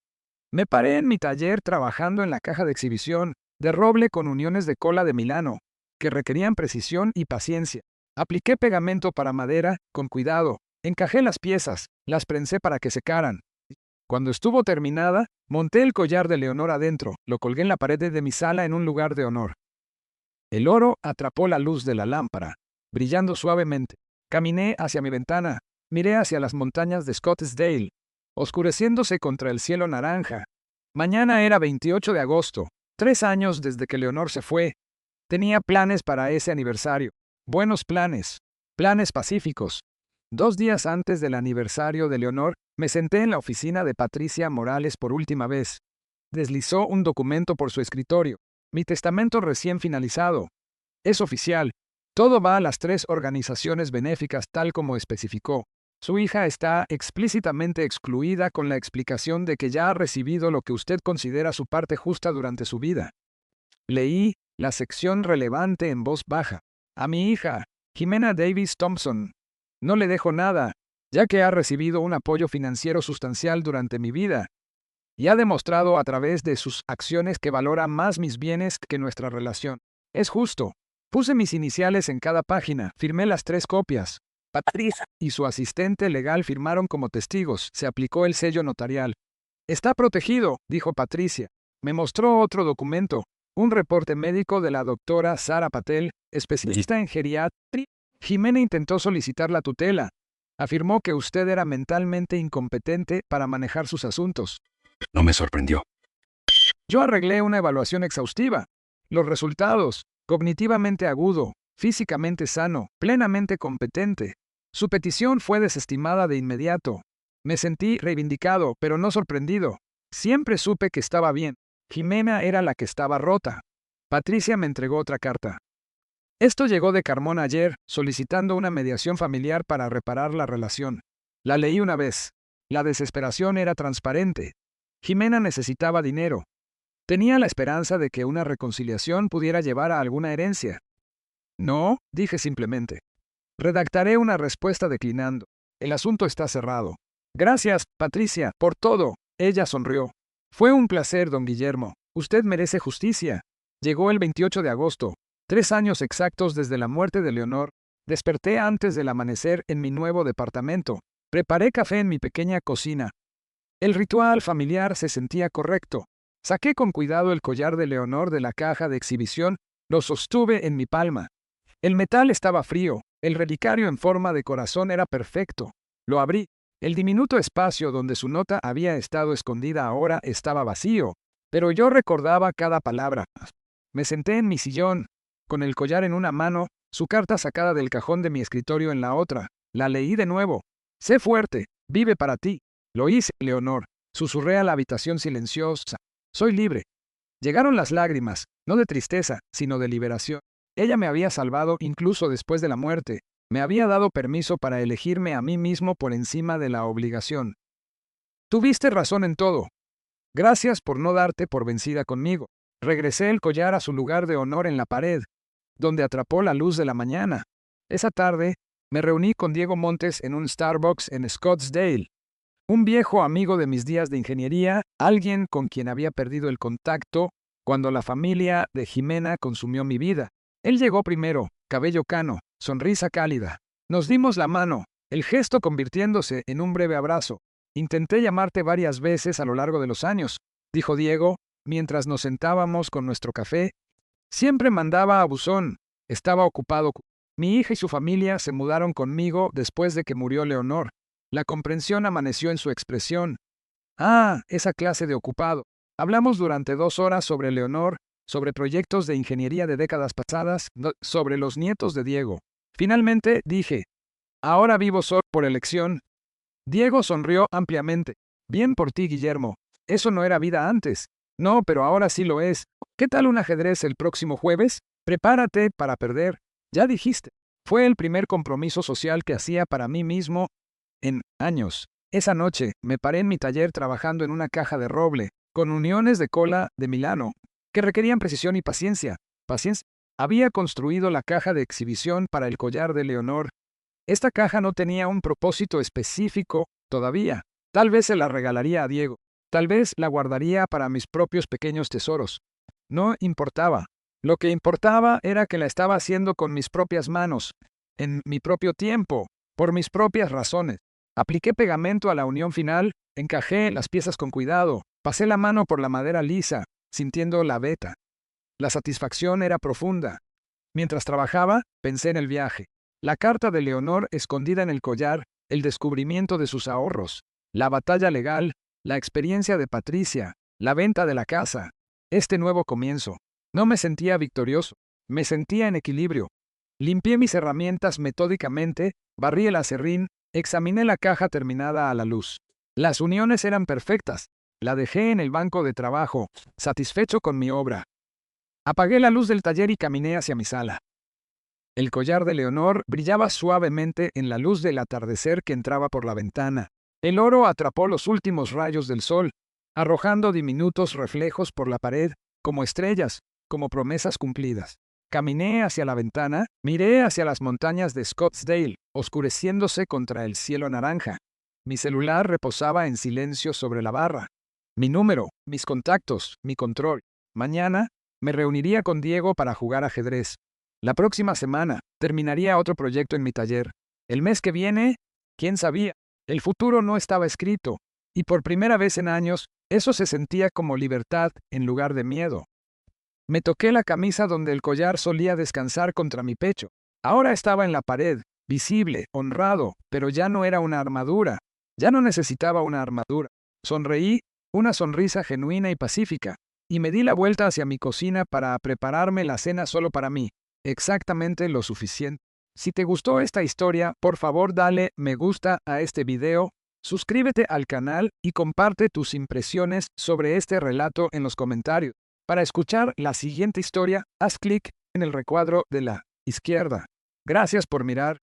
me paré en mi taller trabajando en la caja de exhibición de roble con uniones de cola de Milano, que requerían precisión y paciencia. Apliqué pegamento para madera, con cuidado. Encajé las piezas, las prensé para que secaran. Cuando estuvo terminada, monté el collar de Leonor adentro, lo colgué en la pared de mi sala en un lugar de honor. El oro atrapó la luz de la lámpara, brillando suavemente. Caminé hacia mi ventana, miré hacia las montañas de Scottsdale, oscureciéndose contra el cielo naranja. Mañana era 28 de agosto, 3 años desde que Leonor se fue. Tenía planes para ese aniversario. Buenos planes. Planes pacíficos. 2 días antes del aniversario de Leonor, me senté en la oficina de Patricia Morales por última vez. Deslizó un documento por su escritorio. Mi testamento recién finalizado. Es oficial. Todo va a las 3 organizaciones benéficas tal como especificó. Su hija está explícitamente excluida con la explicación de que ya ha recibido lo que usted considera su parte justa durante su vida. Leí la sección relevante en voz baja. A mi hija, Jimena Davis Thompson. No le dejo nada, ya que ha recibido un apoyo financiero sustancial durante mi vida, y ha demostrado a través de sus acciones que valora más mis bienes que nuestra relación. Es justo. Puse mis iniciales en cada página, firmé las 3 copias. Patricia y su asistente legal firmaron como testigos, se aplicó el sello notarial. Está protegido, dijo Patricia. Me mostró otro documento, un reporte médico de la doctora Sara Patel, especialista en geriatría. Jimena intentó solicitar la tutela. Afirmó que usted era mentalmente incompetente para manejar sus asuntos. No me sorprendió. Yo arreglé una evaluación exhaustiva. Los resultados: cognitivamente agudo, físicamente sano, plenamente competente. Su petición fue desestimada de inmediato. Me sentí reivindicado, pero no sorprendido. Siempre supe que estaba bien. Jimena era la que estaba rota. Patricia me entregó otra carta. Esto llegó de Carmona ayer, solicitando una mediación familiar para reparar la relación. La leí una vez. La desesperación era transparente. Jimena necesitaba dinero. Tenía la esperanza de que una reconciliación pudiera llevar a alguna herencia. No, dije simplemente. Redactaré una respuesta declinando. El asunto está cerrado. Gracias, Patricia, por todo. Ella sonrió. Fue un placer, don Guillermo. Usted merece justicia. Llegó el 28 de agosto. 3 años exactos desde la muerte de Leonor. Desperté antes del amanecer en mi nuevo departamento. Preparé café en mi pequeña cocina. El ritual familiar se sentía correcto. Saqué con cuidado el collar de Leonor de la caja de exhibición, lo sostuve en mi palma. El metal estaba frío, el relicario en forma de corazón era perfecto. Lo abrí. El diminuto espacio donde su nota había estado escondida ahora estaba vacío, pero yo recordaba cada palabra. Me senté en mi sillón, con el collar en una mano, su carta sacada del cajón de mi escritorio en la otra. La leí de nuevo. Sé fuerte, vive para ti. Lo hice, Leonor. Susurré a la habitación silenciosa. Soy libre. Llegaron las lágrimas, no de tristeza, sino de liberación. Ella me había salvado incluso después de la muerte. Me había dado permiso para elegirme a mí mismo por encima de la obligación. Tuviste razón en todo. Gracias por no darte por vencida conmigo. Regresé el collar a su lugar de honor en la pared, donde atrapó la luz de la mañana. Esa tarde, me reuní con Diego Montes en un Starbucks en Scottsdale. Un viejo amigo de mis días de ingeniería, alguien con quien había perdido el contacto cuando la familia de Jimena consumió mi vida. Él llegó primero, cabello cano, sonrisa cálida. Nos dimos la mano, el gesto convirtiéndose en un breve abrazo. Intenté llamarte varias veces a lo largo de los años, dijo Diego, mientras nos sentábamos con nuestro café. Siempre mandaba a buzón. Estaba ocupado. Mi hija y su familia se mudaron conmigo después de que murió Leonor. La comprensión amaneció en su expresión. Ah, esa clase de ocupado. Hablamos durante 2 horas sobre Leonor, sobre proyectos de ingeniería de décadas pasadas, sobre los nietos de Diego. Finalmente dije, ahora vivo solo por elección. Diego sonrió ampliamente. Bien por ti, Guillermo. Eso no era vida antes. No, pero ahora sí lo es. ¿Qué tal un ajedrez el próximo jueves? Prepárate para perder. Ya dijiste. Fue el primer compromiso social que hacía para mí mismo en años. Esa noche me paré en mi taller trabajando en una caja de roble, con uniones de cola de Milano, que requerían precisión y paciencia. Paciencia. Había construido la caja de exhibición para el collar de Leonor. Esta caja no tenía un propósito específico todavía. Tal vez se la regalaría a Diego. Tal vez la guardaría para mis propios pequeños tesoros. No importaba. Lo que importaba era que la estaba haciendo con mis propias manos, en mi propio tiempo, por mis propias razones. Apliqué pegamento a la unión final, encajé las piezas con cuidado, pasé la mano por la madera lisa, sintiendo la veta. La satisfacción era profunda. Mientras trabajaba, pensé en el viaje. La carta de Leonor escondida en el collar, el descubrimiento de sus ahorros, la batalla legal, la experiencia de Patricia, la venta de la casa, este nuevo comienzo. No me sentía victorioso, me sentía en equilibrio. Limpié mis herramientas metódicamente, barrí el aserrín, examiné la caja terminada a la luz. Las uniones eran perfectas. La dejé en el banco de trabajo, satisfecho con mi obra. Apagué la luz del taller y caminé hacia mi sala. El collar de Leonor brillaba suavemente en la luz del atardecer que entraba por la ventana. El oro atrapó los últimos rayos del sol, arrojando diminutos reflejos por la pared, como estrellas, como promesas cumplidas. Caminé hacia la ventana, miré hacia las montañas de Scottsdale, oscureciéndose contra el cielo naranja. Mi celular reposaba en silencio sobre la barra. Mi número, mis contactos, mi control. Mañana me reuniría con Diego para jugar ajedrez. La próxima semana terminaría otro proyecto en mi taller. El mes que viene, quién sabía. El futuro no estaba escrito, y por primera vez en años, eso se sentía como libertad en lugar de miedo. Me toqué la camisa donde el collar solía descansar contra mi pecho. Ahora estaba en la pared, visible, honrado, pero ya no era una armadura. Ya no necesitaba una armadura. Sonreí, una sonrisa genuina y pacífica, y me di la vuelta hacia mi cocina para prepararme la cena solo para mí. Exactamente lo suficiente. Si te gustó esta historia, por favor dale me gusta a este video, suscríbete al canal y comparte tus impresiones sobre este relato en los comentarios. Para escuchar la siguiente historia, haz clic en el recuadro de la izquierda. Gracias por mirar.